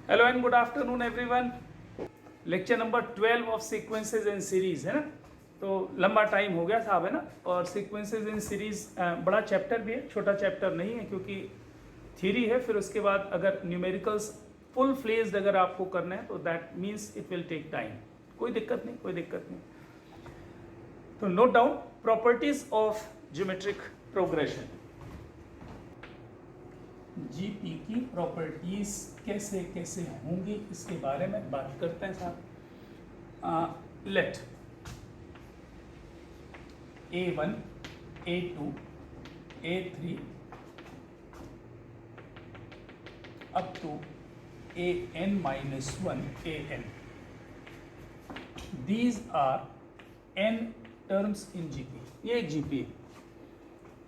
Hello and good afternoon everyone. Lecture number 12 of sequences in series है ना। तो लंबा टाइम हो गया साहब है ना। और सीक्वेंसेस इन सीरीज बड़ा चैप्टर भी है, छोटा चैप्टर नहीं है, क्योंकि थ्योरी है। फिर उसके बाद अगर न्यूमेरिकल्स फुल फ्लेज्ड अगर आपको करना है तो that means it will take time. कोई दिक्कत नहीं, कोई दिक्कत नहीं। तो note down properties of geometric progression. GP की प्रॉपर्टीज कैसे कैसे होंगी इसके बारे में बात करते हैं साहब। Let A1 A2 A3 up to AN-1 AN. These are n terms in GP. ये एक GP है।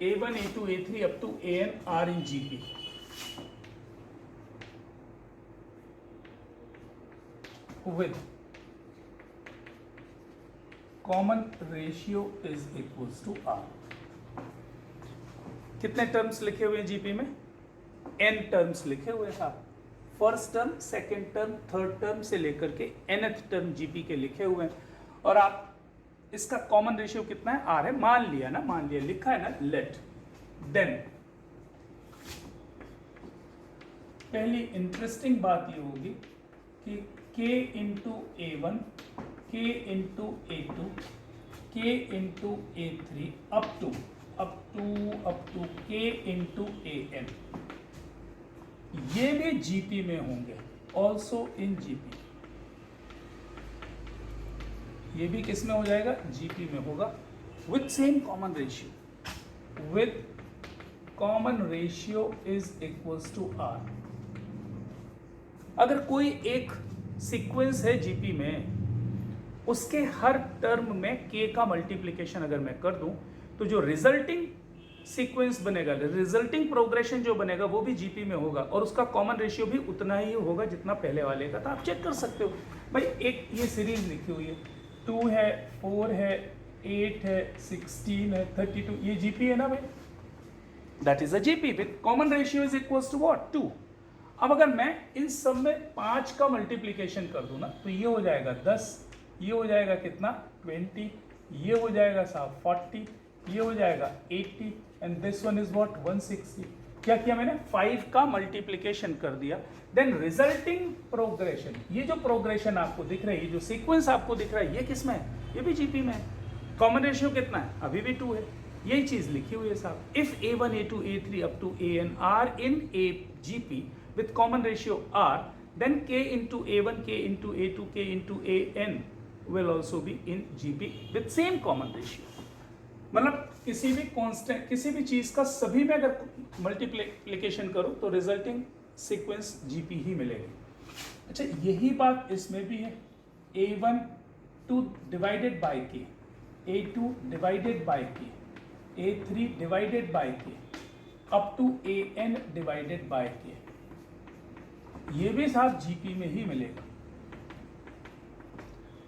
A1 A2 A3 up to AN are in GP. With common ratio is equals to R. कितने terms लिखे हुए हैं GP में? n terms लिखे हुए हैं साहब। First term, second term, third term से लेकर के nth टर्म जीपी के लिखे हुए हैं। और आप इसका कॉमन रेशियो कितना है? R है। मान लिया ना, मान लिया, लिखा है ना, लेट देन पहली इंटरेस्टिंग बात ये होगी कि k into A1, k into A2, k into A3 up to k into AN, ये भी जीपी में होंगे। ऑल्सो इन जीपी, ये भी किस में हो जाएगा? जीपी में होगा। With same common ratio, with common ratio is equals to r. अगर कोई एक सीक्वेंस है जीपी में, उसके हर टर्म में k का मल्टीप्लिकेशन अगर मैं कर दूं तो जो रिजल्टिंग सीक्वेंस बनेगा, रिजल्टिंग प्रोग्रेशन जो बनेगा वो भी जीपी में होगा। और उसका कॉमन रेशियो भी उतना ही होगा जितना पहले वाले का था। आप चेक कर सकते हो भाई। एक ये सीरीज लिखी हुई है, 2 है, 4 है, 8 है, 16 है, 32, ये जीपी है ना भाई। That is a GP with common ratio is equals to what? 2। अब अगर मैं इन सब में 5 का मल्टीप्लिकेशन कर दूं ना तो ये हो जाएगा 10, ये हो जाएगा कितना? 20, ये हो जाएगा साहब 40, ये हो जाएगा 80 and this one is what? 160। क्या किया मैंने? 5 का मल्टीप्लिकेशन कर दिया। देन रिजल्टिंग प्रोग्रेशन, ये जो प्रोग्रेशन आपको दिख रहा है, ये जो सीक्वेंस आपको दिख रहा है, ये किस में है? ये भी जीपी में है। कॉमन रेशियो कितना है? अभी भी 2 है। यही चीज लिखी हुई है साहब। If A1 A2 A3 up to AN are in a GP with common ratio R, then k into A1, k into A2, k into AN will also be in GP with same common ratio. मतलब किसी भी constant, किसी भी चीज का सभी में अगर मल्टीप्लिकेशन करो तो रिजल्टिंग सीक्वेंस जीपी ही मिलेगी। अच्छा, यही बात इसमें भी है। A1 2 divided by k, A2 divided by k, A3 divided by k up to AN divided by k, ये भी साथ जीपी में ही मिलेगा।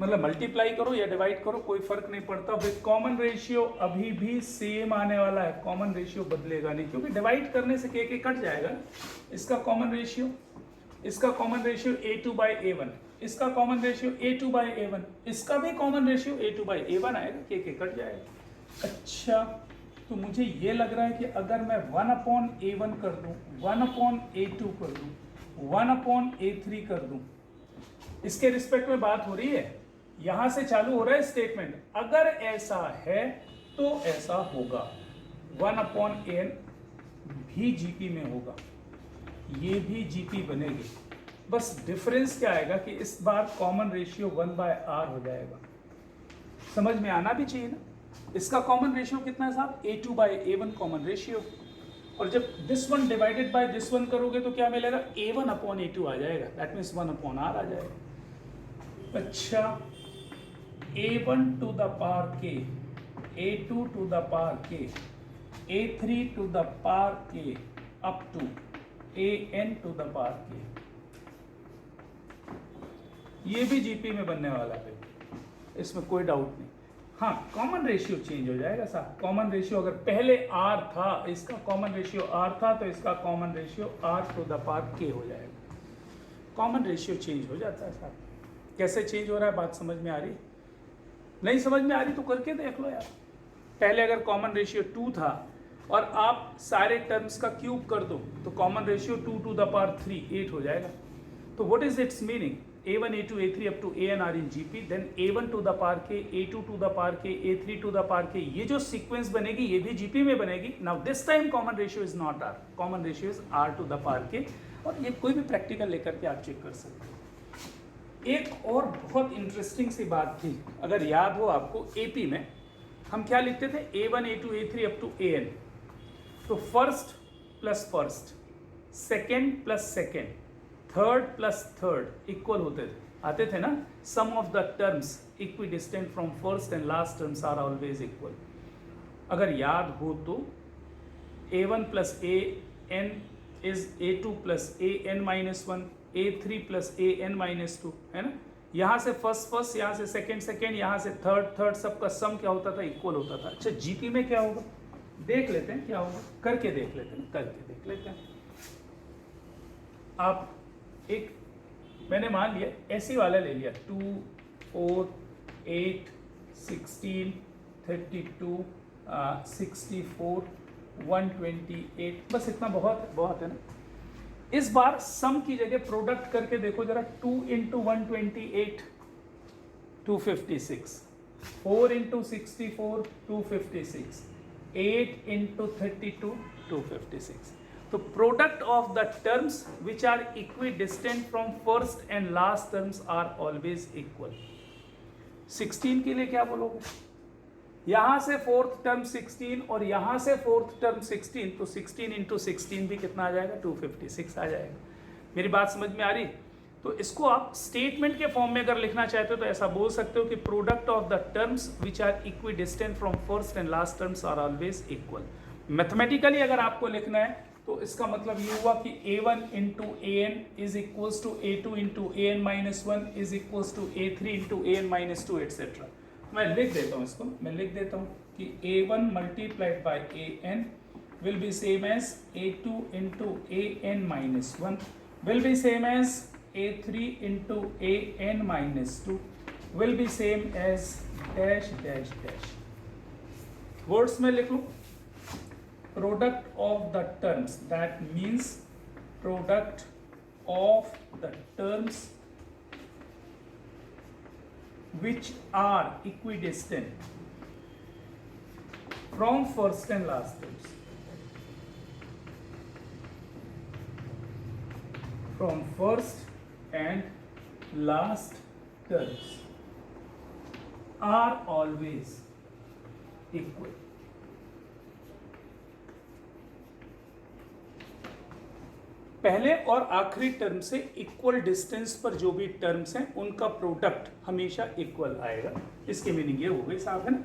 मतलब मल्टीप्लाई करो या डिवाइड करो कोई फर्क नहीं पड़ता। विद कॉमन रेशियो अभी भी सेम आने वाला है, कॉमन रेशियो बदलेगा नहीं, क्योंकि डिवाइड करने से के कट जाएगा। इसका कॉमन रेशियो, इसका common ratio A2 by A1, इसका common ratio A2 by A1, इसका भी common ratio A2 by A1 आएगा, के कट जाएगा। अच्छा, तो मुझे ये लग रहा है कि अगर मैं 1/A1 कर दूं, 1/A2 कर दूं, 1/A3 कर दूं, इसके रिस्पेक्ट में बात हो रही है। यहां से चालू हो रहा है स्टेटमेंट। अगर ऐसा है तो ऐसा होगा। 1/n भी जीपी में होगा, ये भी जीपी बनेगी। बस डिफरेंस क्या आएगा कि इस बार कॉमन रेशियो 1/r हो जाएगा। समझ में आना भी चाहिए ना। इसका कॉमन रेशियो कितना है साहब? A2 by A1 common ratio. और जब this one divided by this one करोगे तो क्या मिलेगा? A1/A2 आ जाएगा। दैट मीन्स 1/r आ जाएगा। अच्छा, A1 to the power k, A2 to the power k, A3 to the power k up to AN to the power k, ये भी GP में बनने वाला है, इसमें कोई डाउट नहीं। हाँ, कॉमन रेशियो चेंज हो जाएगा साहब। कॉमन रेशियो अगर पहले r था, इसका कॉमन रेशियो r था, तो इसका common ratio r to the power k हो जाएगा। कॉमन रेशियो चेंज हो जाता है साहब। कैसे चेंज हो रहा है, बात समझ में आ रही? नहीं समझ में आ रही तो करके देख लो यार। पहले अगर कॉमन रेशियो 2 था और आप सारे टर्म्स का क्यूब कर दो तो common ratio 2 to the power 3 8 हो जाएगा। तो what is its meaning? a1 a2 a3 up to an are in GP, then a1 to the power k, a2 to the power k, a3 to the power k, ये जो sequence बनेगी ये भी GP में बनेगी। Now this time common ratio is not r, common ratio is r to the power k। और ये कोई भी प्रैक्टिकल लेकर के आप चेक कर सकते हो। एक और बहुत इंटरेस्टिंग सी बात थी, अगर याद हो आपको, एपी में हम क्या लिखते थे? a1 a2 a3 up to an। तो first plus first, second plus second, third plus third equal होते थे, आते थे ना। Sum of the terms equidistant from first and last terms are always equal. अगर याद हो तो a1 plus A N is a2 plus A N minus one, a3 plus A N minus two, है ना। यहाँ से फर्स्ट फर्स्ट, यहाँ से सेकेंड सेकेंड, यहाँ से थर्ड थर्ड, सबका सम क्या होता था? इक्वल होता था। अच्छा जीपी में क्या होगा देख लेते हैं, क्या होगा करके देख लेते हैं, करके देख लेते हैं। आप एक, मैंने मान लिया ऐसी वाला ले लिया 2 4 8 16 32 64 128, बस इतना बहुत है ना। इस बार सम की जगह प्रोडक्ट करके देखो जरा। 2 into 128 256, 4 into 64 256, 8 into 32 256। तो product of the terms which are equidistant from first and last terms are always equal. 16 के लिए क्या बोलोगे? यहां से फोर्थ टर्म 16 और यहां से फोर्थ टर्म 16, तो 16 into 16 भी कितना आ जाएगा? 256 आ जाएगा। मेरी बात समझ में आ रही? तो इसको आप स्टेटमेंट के फॉर्म में अगर लिखना चाहते हो तो ऐसा बोल सकते हो कि product of the terms which are equidistant from first and last terms are always equal. Mathematically अगर आपको लिखना है तो इसका मतलब ये हुआ कि a1 into an is equals to a2 into an minus 1 is equals to a3 into an minus 2 etc। मैं लिख देता हूँ इसको, मैं लिख देता हूँ कि a1 multiplied by an will be same as a2 into an minus 1 will be same as a3 into an minus 2 will be same as dash dash dash। Words में लिख लूँ product of the terms, that means product of the terms which are equidistant from first and last terms, from first and last terms are always equal। पहले और आखिरी term से equal distance पर जो भी टर्म्स हैं उनका प्रोडक्ट हमेशा इक्वल आएगा। इसकी मीनिंग ये हो गई साहब, है ना।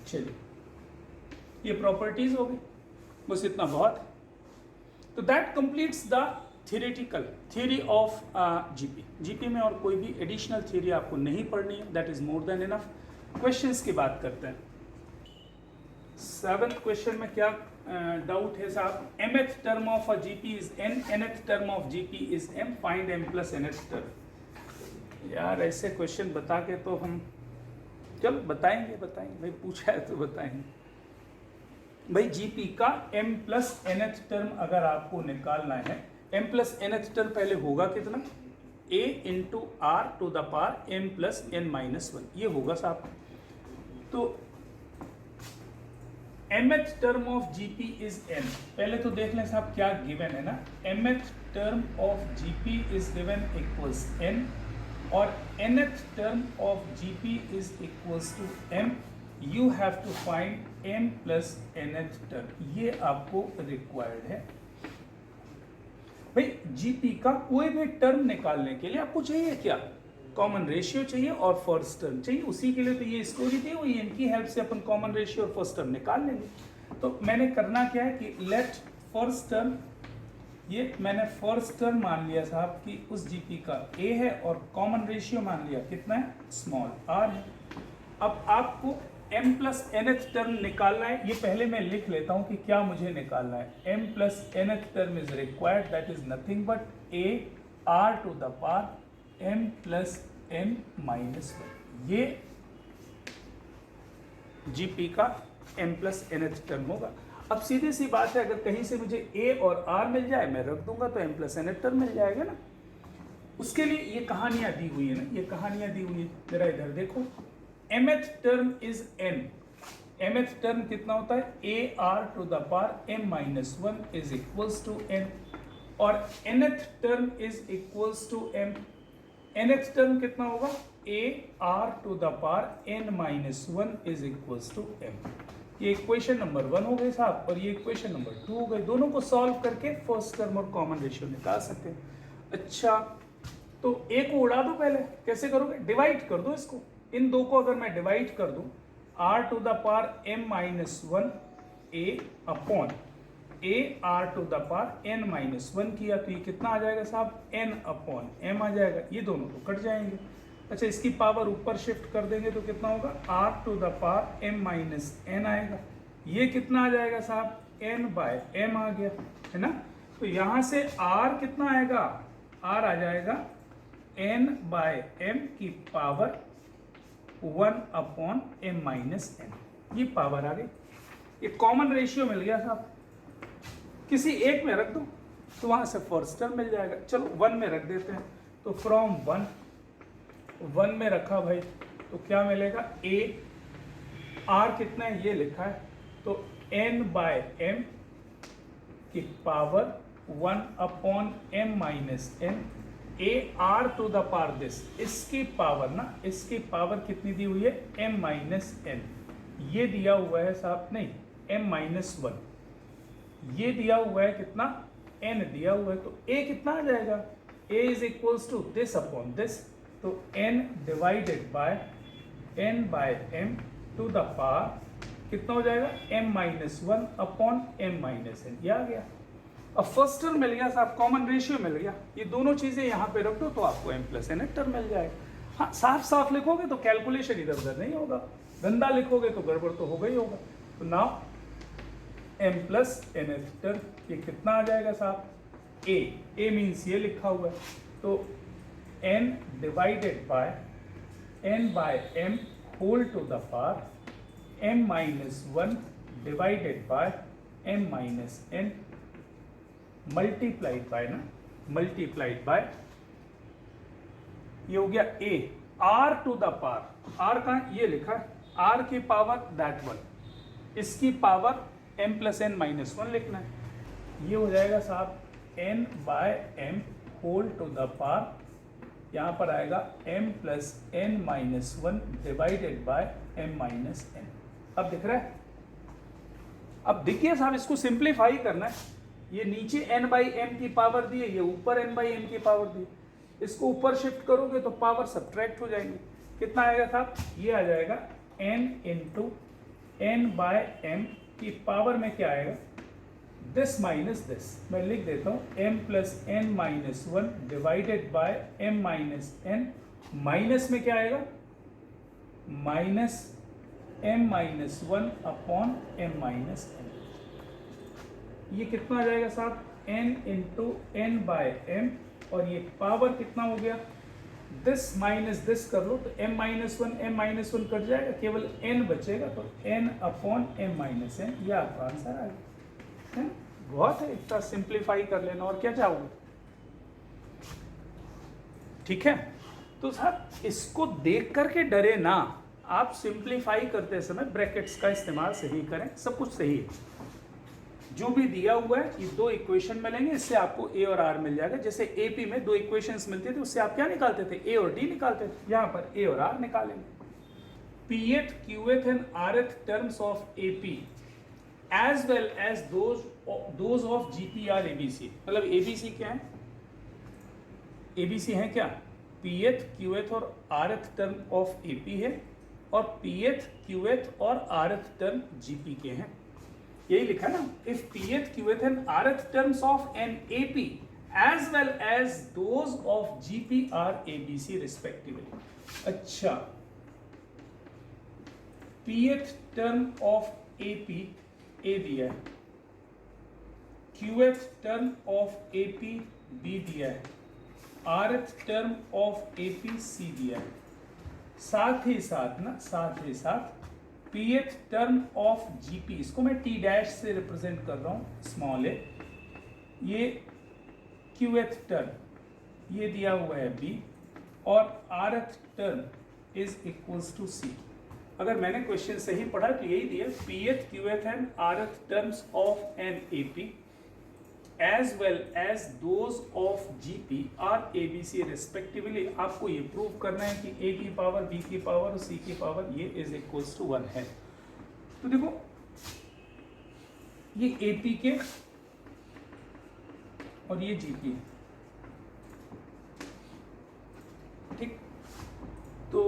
चलिए ये प्रॉपर्टीज हो गई, बस इतना बहुत। तो that completes the theoretical theory of GP. GP में और कोई भी एडिशनल थ्योरी आपको नहीं पढ़नी है, that is more than enough. Questions की बात करते हैं। 7th क्वेश्चन में क्या डाउट है साहब? mth term of a GP is n, nth term of GP is m, find m plus nth term. यार ऐसे क्वेश्चन बता के तो हम चल बताएंगे भाई, पूछा है तो बताएंगे भाई। जीपी का m प्लस nth टर्म अगर आपको निकालना है, m प्लस nth टर्म पहले होगा कितना? a into are to the power m plus n minus 1, ये होगा साहब। तो mth term of GP is n। पहले तो देख लें साहब क्या गिवन है ना। mth term of GP is given equals n और nth term of GP is equals to m। You have to find m plus nth term, ये आपको रिक्वायर्ड है भाई। जीपी का कोई भी टर्म निकालने के लिए आपको चाहिए क्या? कॉमन रेशियो चाहिए और फर्स्ट टर्म चाहिए। उसी के लिए तो ये स्टोरी दी हुई है, इनकी हेल्प से अपन कॉमन रेशियो और फर्स्ट टर्म निकाल लेंगे। तो मैंने करना क्या है कि लेट फर्स्ट टर्म, ये मैंने फर्स्ट टर्म मान लिया साहब कि उस जीपी का a है और कॉमन रेशियो मान लिया कितना है? स्मॉल r है। अब आपको m प्लस nth टर्म निकालना है, ये पहले मैं लिख लेता हूं कि क्या मुझे निकालना है। m plus nth term is required, that is nothing but a r to the power m plus n minus 1, ये gp का m प्लस nth टर्म होगा। अब सीधी सी बात है, अगर कहीं से मुझे a और r मिल जाए मैं रख दूंगा तो m प्लस nth टर्म मिल जाएगा ना। उसके लिए ये कहानियां दी हुई है ना, ये कहानियां दी हुई है। जरा इधर देखो, mth term is n, mth term कितना होता है a r to the power m minus 1 is equals to n, और nth term is equals to m, nth term कितना होगा a r to the power n minus 1 is equals to m। ये equation number 1 हो गई साहब, और ये equation number 2 हो गई। दोनों को सॉल्व करके फर्स्ट टर्म और कॉमन रेशियो निकाल सकते हैं। अच्छा, तो a को उड़ा दो, पहले कैसे करोगे, डिवाइड कर दो इसको, इन दो को अगर मैं डिवाइड कर दूं, r to the power m minus 1 a upon a r to the power n minus 1 किया तो ये कितना आ जाएगा साहब, n अपॉन m आ जाएगा। ये दोनों तो कट जाएंगे। अच्छा, इसकी पावर ऊपर शिफ्ट कर देंगे तो कितना होगा, r to the power m minus n आएगा। ये कितना आ जाएगा साहब, n बाय m आ गया, है ना। तो यहाँ से r कितना आएगा, r आ जाएगा n बाय m की power 1 upon m minus n, ये पावर आ गई। ये कॉमन रेशियो मिल गया साहब, किसी एक में रख दो तो वहां से फर्स्ट टर्म मिल जाएगा। चलो 1 में रख देते हैं, तो फ्रॉम 1 में रखा भाई, तो क्या मिलेगा, a r कितना है ये लिखा है, तो n बाय m की power 1 upon m minus n, a r to the power this, इसकी पावर ना, इसकी पावर कितनी दी हुई है, m माइनस n, ये दिया हुआ है साहब, नहीं m माइनस 1, ये दिया हुआ है कितना, n दिया हुआ है, तो a कितना आ जाएगा, a is equals to this upon this, तो n divided by n by m to the power कितना हो जाएगा, m minus 1 upon m minus n, ये आ गया। अब फर्स्ट टर्म मिल गया साहब, कॉमन रेशियो मिल गया, ये दोनों चीजें यहाँ पे रख दो तो आपको m प्लस n टर्म मिल जाएगा। हाँ, साफ साफ लिखोगे तो कैलकुलेशन इधर उधर नहीं होगा, गंदा लिखोगे तो गड़बड़ तो होगा ही होगा। तो now m plus n term, ये कितना आ जाएगा साहब, a मीन्स ये लिखा हुआ है, तो n divided by n by m whole to the power m minus 1 divided by m minus n multiplied by ना, मल्टीप्लाइड बाय, ये हो गया a r to the power, r का ये लिखा है, r की पावर दैट वन, इसकी power m plus n minus 1 लिखना है। ये हो जाएगा साहब n by m whole to the power, यहाँ पर आएगा m plus n minus 1 divided by m minus n। अब दिख रहा है, अब देखिए साहब, इसको सिंप्लीफाई करना है। ये नीचे n बाई m की पावर दी है, ये ऊपर n बाई m की पावर दी, इसको ऊपर शिफ्ट करोगे तो पावर सब्ट्रैक्ट हो जाएंगे। कितना आएगा साहब, ये आ जाएगा n into n by m की पावर में क्या आएगा, दिस माइनस दिस, मैं लिख देता हूँ m plus n minus 1 divided by m minus n, minus में क्या आएगा, minus m minus 1 upon m minus n। ये कितना आ जाएगा साहब, n into n by m, और ये पावर कितना हो गया, दिस माइनस दिस कर लो तो m माइनस 1 कट जाएगा, केवल n बचेगा, तो n upon m minus n, ये आपका आंसर आ गया, है ना। बहुत है, इतना सिंप्लीफाई कर लेना, और क्या चाहोगे, ठीक है। तो साहब इसको देख करके डरे ना, आप सिंप्लीफाई करते समय ब्रैकेट्स का इस्तेमाल सही करें, सब कुछ सही है। जो भी दिया हुआ है, ये दो इक्वेशन मिलेंगे, इससे आपको a और r मिल जाएगा। जैसे AP में दो इक्वेशंस मिलते थे, उससे आप क्या निकालते थे, a और d निकालते थे, यहाँ पर a और r निकालेंगे। Pth, Qth and Rth terms of AP as well as those of GP are ABC। मतलब ABC क्या है, ABC है क्या, Pth, Qth और Rth टर्म ऑफ AP है, और Pth, Qth और Rth टर्म GP के हैं, यही लिखा ना। If Pth, Qth and Rth terms of an AP as well as those of GP are ABC respectively। अच्छा, pth term of AP A दिया है, qth term of AP B दिया है, rth term of AP C दिया है, साथ ही साथ pth term of GP, इसको मैं T डैश से रिप्रेजेंट कर रहा हूं स्मॉल a, ये qth टर्म ये दिया हुआ है B और rth term is equals to C। अगर मैंने क्वेश्चन सही पढ़ा तो यही दिया, pth qth and rth terms of an AP as well as those of GP are ABC respectively। आपको ये प्रूव करना है कि A की पावर B की पावर और C की पावर ये इज इक्वल्स टू 1 है। तो देखो ये AP के और ये GP, ठीक, तो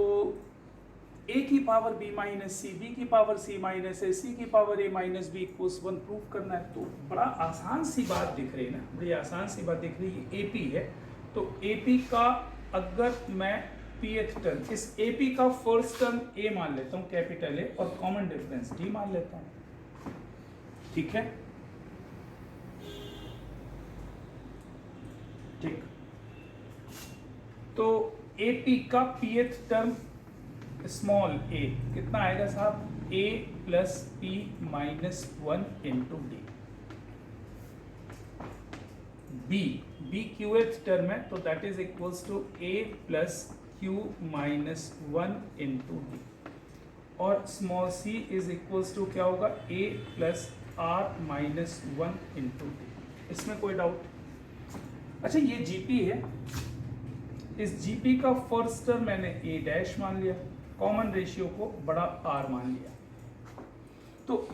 A की power B minus C, B की power C minus A, C की power A minus B equals 1 prove करना है। तो बड़ा आसान सी बात दिख रही है ना, बड़ी आसान सी बात दिख रही है। AP है तो AP का अगर मैं pth टर्म, इस AP का फर्स्ट टर्म A मान लेता हूँ कैपिटल A और कॉमन डिफरेंस D मान लेता हूँ, ठीक है, ठीक। तो AP का pth टर्म स्मॉल a कितना आएगा साहब, a plus p minus 1 into D. b qth term है तो that is equals to a plus q minus 1 into D, और small c is equals to क्या होगा, a plus r minus 1 into D. इसमें कोई डाउट? अच्छा ये GP है, इस GP का फर्स्ट टर्म मैंने a डैश मान लिया, कॉमन रेशियो को बड़ा R मान लिया। तो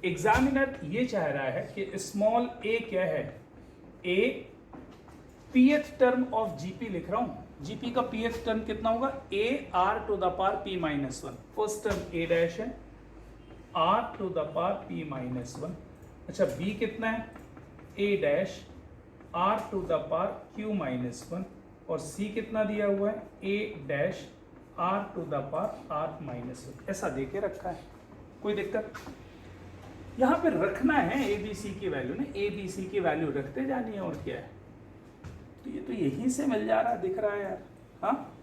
एग्जामिनर ये चाह रहा है कि स्मॉल a क्या है, a pth term of GP लिख रहा हूं, GP का pth टर्म कितना होगा, a r to the power p minus 1, first term a dash है, r to the power p minus 1। अच्छा b कितना है, a dash r to the power q minus 1, और c कितना दिया हुआ है, a dash r to the power r minus 1। ऐसा देके रखा है, कोई दिक्कत? यहाँ पे रखना है ABC की वैल्यू ने, ABC की वैल्यू रखते जानी है, और क्या है। तो ये तो यहीं से मिल जा रहा दिख रहा है यार, हाँ,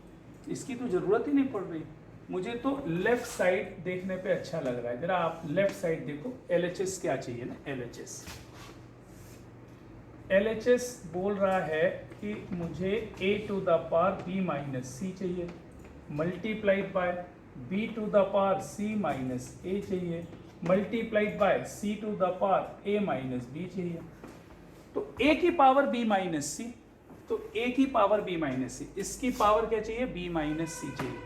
इसकी तो जरूरत ही नहीं पड़ रही। मुझे तो लेफ्ट साइड देखने पे अच्छा लग रहा है, जरा आप लेफ्ट साइड देखो। LHS क्या चाहिए ना, LHS बोल रहा है कि मुझे a to the power b minus c चाहिए, multiplied by b to the power c minus a चाहिए, multiplied by c to the power a minus b चाहिए। तो a की पावर b माइनस c, तो a की power b minus c, इसकी power क्या चाहिए, b माइनस c चाहिए,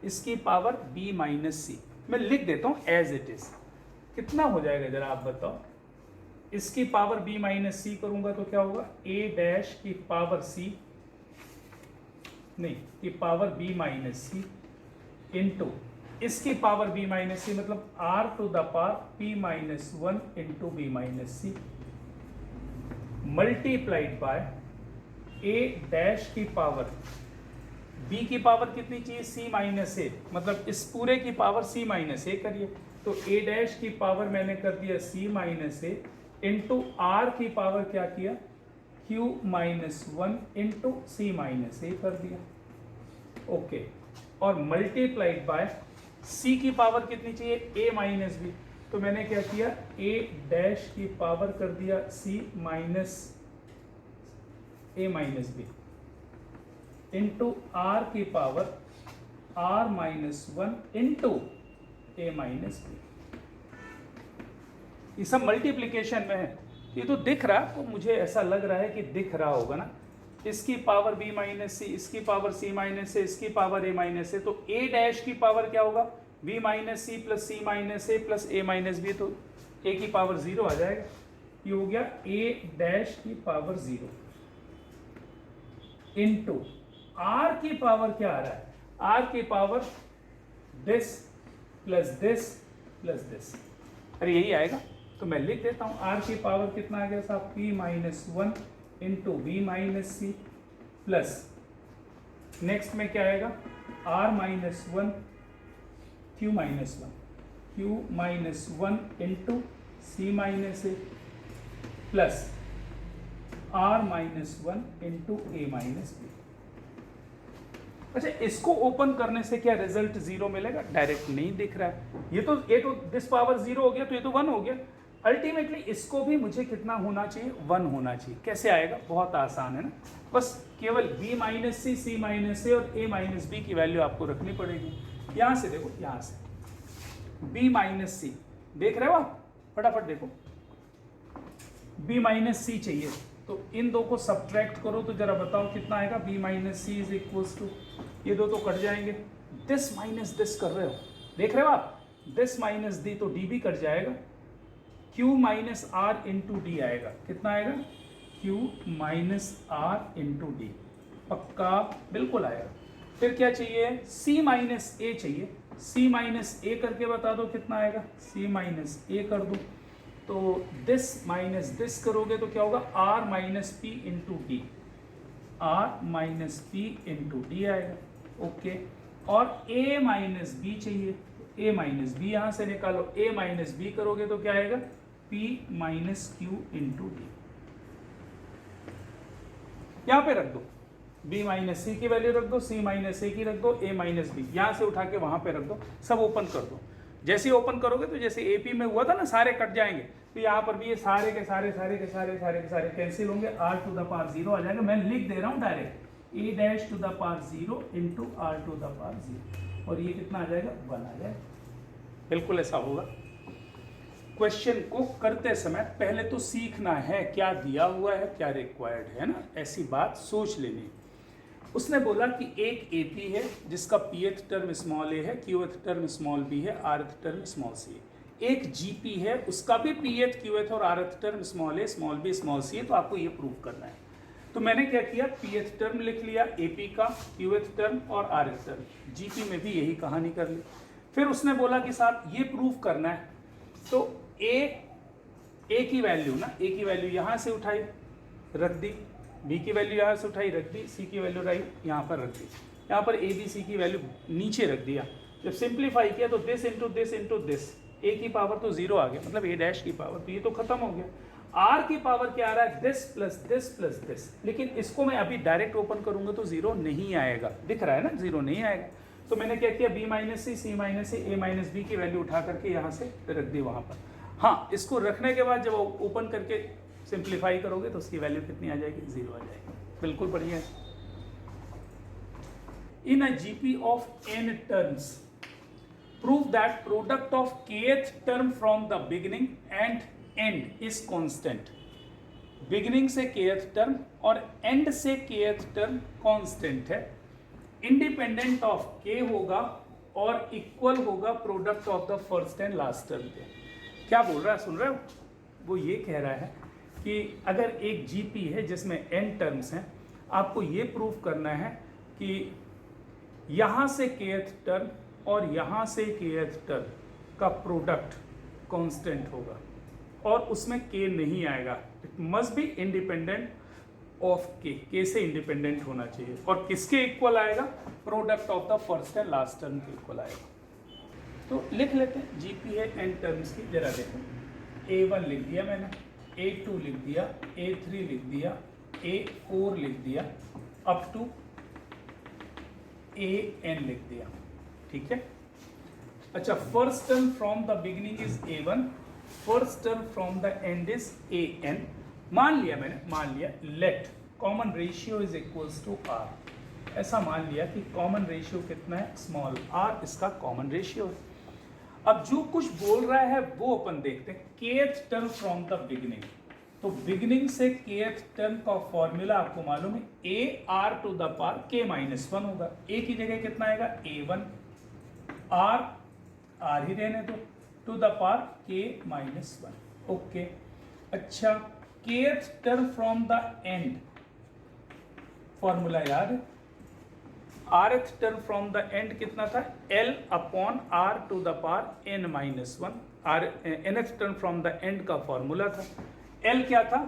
इसकी पावर b माइनस c। मैं लिख देता हूं एज इट इज, कितना हो जाएगा जरा आप बताओ। इसकी पावर b माइनस c करूंगा तो क्या होगा, a डैश की पावर c नहीं की power b minus c into इसकी पावर b माइनस सी, मतलब r to the power p minus 1 into b minus c, multiplied by a dash की पावर b की पावर कितनी चाहिए, c माइनस a, मतलब इस पूरे की पावर c माइनस a करिए। तो a डैश की पावर मैंने कर दिया c minus a into r की पावर क्या किया, q minus 1 into c minus a कर दिया, ओके। और मल्टीप्लाइड बाय c की पावर कितनी चाहिए, a माइनस b, तो मैंने क्या किया, a डैश की पावर कर दिया c minus a minus b into r की power r minus 1 into a minus b। ये सब मल्टीप्लीकेशन में है, ये तो दिख रहा है, तो मुझे ऐसा लग रहा है कि दिख रहा होगा ना। इसकी पावर b माइनस सी, इसकी पावर c माइनस से, इसकी पावर a माइनस से, तो a डैश की पावर क्या होगा, b minus c plus c minus a plus a minus b, तो a की पावर 0 आ जाएगा। ये हो गया a डैश की पावर 0 इंटू r की पावर क्या आ रहा है, r की power this plus this plus this, अरे यही आएगा। तो मैं लिख देता हूँ r की पावर कितना आ गया साहब, p minus 1 into b minus c plus next में क्या आएगा, r minus 1 q minus 1। Q minus 1 into C minus a plus R minus 1 into A minus b. अच्छा, इसको ओपन करने से क्या रिजल्ट जीरो मिलेगा? डायरेक्ट नहीं दिख रहा है, ये तो दिस पावर जीरो हो गया, तो ये तो 1 हो गया। अल्टीमेटली इसको भी मुझे कितना होना चाहिए? 1 होना चाहिए। कैसे आएगा? बहुत आसान है ना, बस केवल b minus C, C minus ए और a माइनस बी की वैल्यू आपको रखनी पड़ेगी। यहां से देखो, यहां से b माइनस सी, देख रहे हो आप? फटाफट देखो, b माइनस सी चाहिए, तो इन दो को सब्ट्रैक्ट करो तो जरा बताओ कितना आएगा? b minus c is equals to, ये दो तो कट जाएंगे, दिस माइनस दिस कर रहे हो, देख रहे हो आप? दिस माइनस डी, तो डी भी कट जाएगा, q minus R into D आएगा, कितना आएगा? q minus R into D, पक्का बिल्कुल आएगा। फिर क्या चाहिए? c माइनस ए चाहिए, c माइनस ए करके बता दो कितना आएगा? c माइनस ए कर दो, तो दिस माइनस दिस करोगे तो क्या होगा? r minus P into D, r minus P into D आएगा। ओके, और a माइनस बी चाहिए, a माइनस बी यहां से निकालो, a माइनस बी करोगे तो क्या आएगा? p minus Q into D. यहां पे रख दो, b माइनस सी की वैल्यू रख दो, c माइनस ए की रख दो, a माइनस बी यहां से उठा के वहां पे रख दो, सब ओपन कर दो। जैसे ही ओपन करोगे तो जैसे AP में हुआ था ना, सारे कट जाएंगे, तो यहाँ पर भी ये सारे के सारे कैंसिल होंगे, r टू द पावर 0 आ जाएगा। मैं लिख दे रहा हूँ direct, a dash to the power 0 into r to the power 0, और ये कितना आ जाएगा? 1 आ जाएगा। बिल्कुल ऐसा होगा। क्वेश्चन को करते समय पहले तो सीखना है क्या दिया हुआ है, क्या रिक्वायर्ड है ना, ऐसी बात सोच लेनी। उसने बोला कि एक AP है जिसका pth टर्म स्मॉल a है, qth टर्म स्मॉल b है, rth टर्म स्मॉल c है। एक GP है, उसका भी pth, qth और rth term small a, small b, small c है, तो आपको ये प्रूव करना है। तो मैंने क्या किया? pth टर्म लिख लिया, AP का, qth टर्म और rth टर्म, GP में भी यही कहानी कर ली। फिर उसने बोला कि साहब ये प्रूव करना है, तो a की वैल्यू ना, a की वैल्यू यहाँ से उठाई रख दी, b की वैल्यू यहाँ से उठाई रख दी, c की वैल्यू रही यहाँ पर रख दी, यहाँ पर a b c की वैल्यू नीचे रख दिया। जब सिंप्लीफाई किया तो this into this into this, a की पावर तो 0 आ गया, मतलब a डैश की पावर, तो ये तो खत्म हो गया। r की पावर क्या आ रहा है? This plus this plus this, लेकिन इसको मैं अभी डायरेक्ट ओपन करूंगा तो 0 नहीं आएगा, दिख रहा है ना, 0 नहीं आएगा। तो मैंने क्या किया? b minus C, C minus A, a minus B की वैल्यू उठा करके यहाँ से रख दी वहाँ पर। हाँ, इसको रखने के बाद जब ओपन करके सिंप्लीफाई करोगे तो उसकी वैल्यू कितनी आ जाएगी? 0 आ जाएगी। बिल्कुल बढ़िया है। इन अ GP of n terms prove that product of kth term from the beginning and and is constant. Beginning से kth टर्म और एंड से kth टर्म कांस्टेंट है, इंडिपेंडेंट ऑफ k होगा और इक्वल होगा product of the first and last term के। क्या बोल रहा है, सुन रहे हो? वो ये कह रहा है कि अगर एक GP है जिसमें n टर्म्स हैं, आपको ये प्रूव करना है कि यहाँ से kth टर्म और यहाँ से kth टर्म का प्रोडक्ट कांस्टेंट होगा और उसमें k नहीं आएगा। It must be independent of k से इंडिपेंडेंट होना चाहिए। और किसके इक्वल आएगा? Product of the first and last term के इक्वल आएगा। तो लिख लेते हैं, GP है n टर्म्स की, जरा देखो, A1 लिख दिया मैंने, A2 लिख दिया, A3 लिख दिया, A4 लिख दिया, अप टू AN लिख दिया, ठीक है। अच्छा, first term from the beginning is A1, first term from the end is AN। मान लिया मैंने, मान लिया let common ratio is equals to R, ऐसा मान लिया कि कॉमन रेशियो कितना है? स्मॉल r इसका कॉमन रेशियो है। अब जो कुछ बोल रहा है वो अपन देखते हैं। kth term from the beginning, तो बिगिनिंग से kth टर्म का फॉर्मूला आपको मालूम है, a r to the power k minus 1 होगा। a की जगह कितना आएगा? a1, r ही रहने दो, to the power k minus 1। Okay, अच्छा, kth term from the end, formula याद है, rth term from the end कितना था? L upon r to the power n minus 1। nth term from the end का फॉर्मूला था, L क्या था?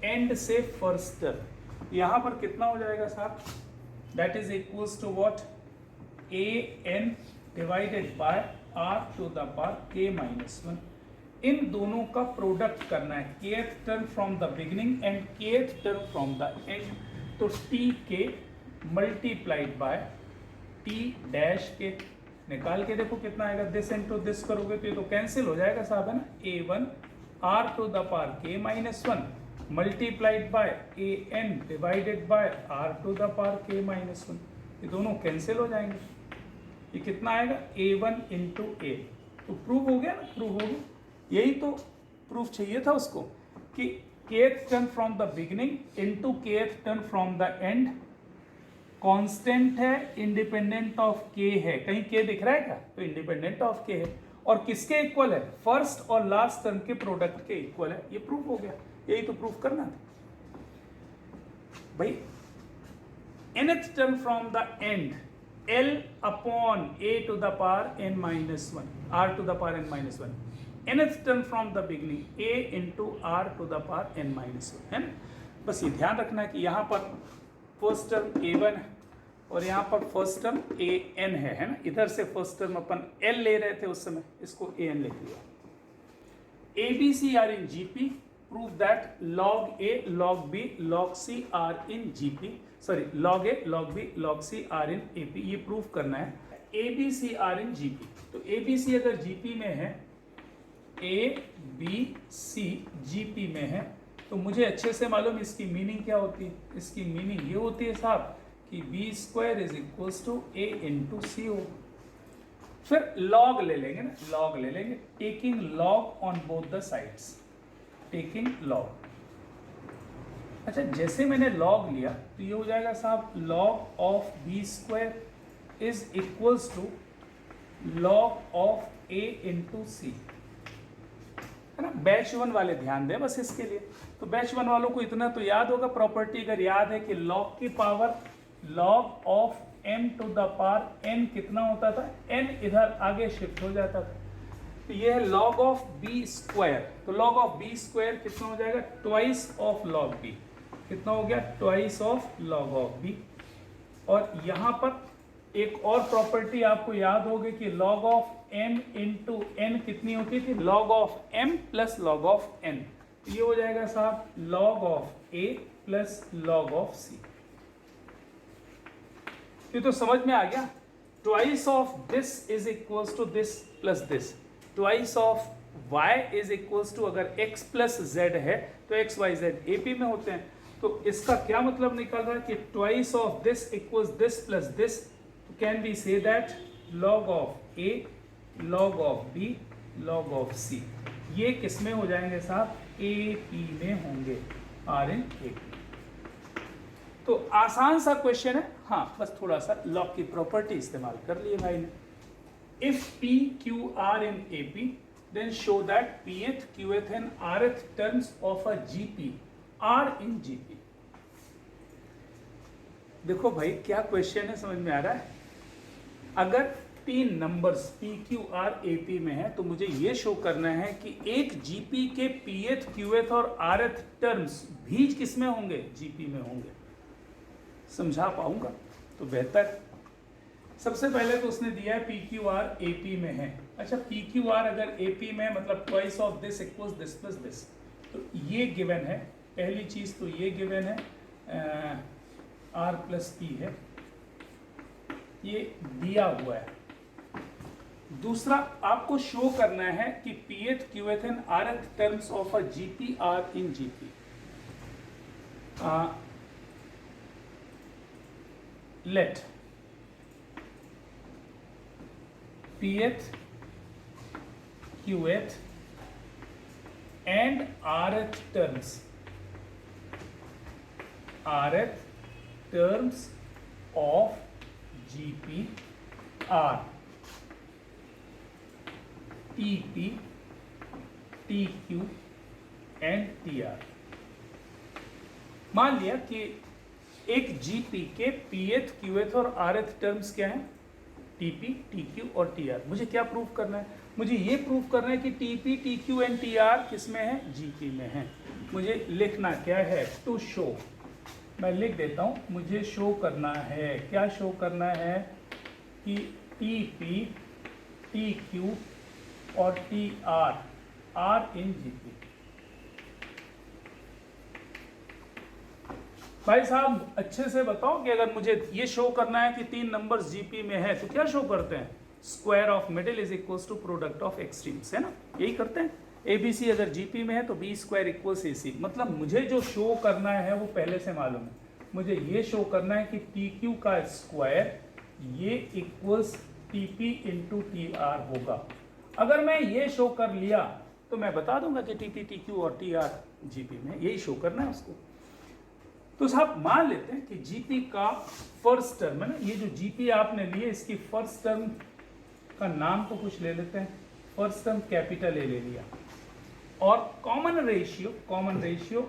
एंड से फर्स्ट टर्म, यहां पर कितना हो जाएगा साहब? That is equals to what? an divided by R to the power K minus 1। इन दोनों का प्रोडक्ट करना है, kth term from the beginning and kth term from the end. तो T K multiplied by T dash K, निकाल के देखो कितना आएगा, दिस इनटू दिस करोगे तो ये तो कैंसिल हो जाएगा साहब, है ना। a1 r to the power k minus 1 multiplied by an divided by r to the power k minus 1, ये दोनों कैंसिल हो जाएंगे। ये कितना आएगा, a1 इंटू a। तो प्रूव हो गया ना, प्रूव हो गया। यही तो प्रूफ चाहिए था उसको कि kth term from the beginning into kth term from the and constant है, इंडिपेंडेंट ऑफ k है। कहीं k दिख रहा है क्या, तो इंडिपेंडेंट ऑफ k है। और किसके इक्वल है, फर्स्ट और लास्ट टर्म के प्रोडक्ट के इक्वल है। ये प्रूफ हो गया, यही तो प्रूफ करना था भाई। nth term from the end l upon a to the power n minus 1, r to the power n minus 1। nth term from the beginning a into r to the power n minus 1, है ना। बस ये ध्यान रखना है कि यहाँ पर फर्स्ट टर्म a1 है और यहाँ पर फर्स्ट टर्म an है ना। इधर से फर्स्ट टर्म अपन l ले रहे थे उस समय, इसको an लिख लिया। ABC are in GP, prove that log A, log B, log C are in GP, sorry log A, log B, log C are in AP, ये प्रूव करना है। ABC आर इन GP, तो ABC अगर GP में है, A B C GP में है, तो मुझे अच्छे से मालूम इसकी मीनिंग क्या होती है। इसकी मीनिंग ये होती है साहब कि B square is equals to A into C हो। फिर लॉग ले लेंगे ना, लॉग ले लेंगे, taking log on both the sides, taking log. अच्छा, जैसे मैंने लॉग लिया तो ये हो जाएगा साहब log of B square is equals to log of A into C, है ना। बैच 1 वाले ध्यान दें बस इसके लिए। तो बैच 1 वालों को इतना तो याद होगा, प्रॉपर्टी अगर याद है कि लॉग की power log of m to the power n कितना होता था, n इधर आगे शिफ्ट हो जाता था। तो ये है लॉग ऑफ b स्क्वायर, तो लॉग ऑफ b स्क्वायर कितना हो जाएगा, ट्वाइस ऑफ लॉग b, कितना हो गया, twice of log of b। और यहाँ पर एक और प्रॉपर्टी आपको याद होगी कि log of m into n कितनी होती थी, log of m plus log of n। ये हो जाएगा साहब log of a plus log of c। ये तो समझ में आ गया। Twice of this is equals to this plus this, twice of y is equals to, अगर x प्लस z है तो x y z AP में होते हैं। तो इसका क्या मतलब निकल रहा है कि twice of this equals this plus this, can we say that log of a, log of b, log of c, ये किस में हो जाएंगे साहब, AP में होंगे, आर इन AP। तो आसान सा क्वेश्चन है, हाँ बस थोड़ा सा लॉग की प्रॉपर्टी इस्तेमाल कर लिए भाई ने। If P Q R in AP then show that Pth, Qth and Rth terms of a GP are in GP। देखो भाई क्या क्वेश्चन है, समझ में आ रहा है। अगर तीन numbers P Q R AP में है तो मुझे ये शो करना है कि एक GP के Pth, Qth और Rth टर्म्स भी किस में होंगे, GP में होंगे। समझा पाऊंगा तो बेहतर। सबसे पहले तो उसने दिया है PQR AP में है। अच्छा, PQR अगर AP में मतलब twice of this equals this plus this, तो ये गिवन है पहली चीज, तो ये गिवन है R प्लस P है, ये दिया हुआ है। दूसरा आपको शो करना है कि Pth, Qth and Rth terms of a GP are in GP। let Pth, Qth and Rth terms of GP are TP, TQ and TR। मान लिया कि एक GP के Pth, Qth और Rth टर्म्स क्या हैं, TP, TQ और TR। मुझे क्या प्रूफ करना है, मुझे ये प्रूफ करना है कि TP, TQ एंड TR किस में है, GP में है। मुझे लिखना क्या है, टू शो, मैं लिख देता हूँ, मुझे शो करना है, क्या शो करना है कि TP, टी क्यू और टी आर इन जीपी। भाई साहब अच्छे से बताओ कि अगर मुझे ये शो करना है कि 3 नंबर्स जीपी में है तो क्या शो करते हैं? Square of middle is equals to product of extremes, है ना, यही करते हैं। एबीसी अगर जीपी में है तो बी स्क्वायर इक्वल्स एसी। मतलब मुझे जो शो करना है वो पहले से मालूम है। मुझे ये शो करना है कि टी क्यू का स्क्वायर ये equals T P into T are होगा। अगर मैं ये शो कर लिया तो मैं बता दूंगा कि टी पी टी क्यू और टी आर जीपी में, यही शो करना है उसको। तो साहब मान लेते हैं कि जीपी का फर्स्ट टर्म है ना, ये जो जीपी आपने लिए इसकी फर्स्ट टर्म का नाम तो कुछ ले लेते हैं। फर्स्ट टर्म कैपिटल ए ले लिया और कॉमन रेशियो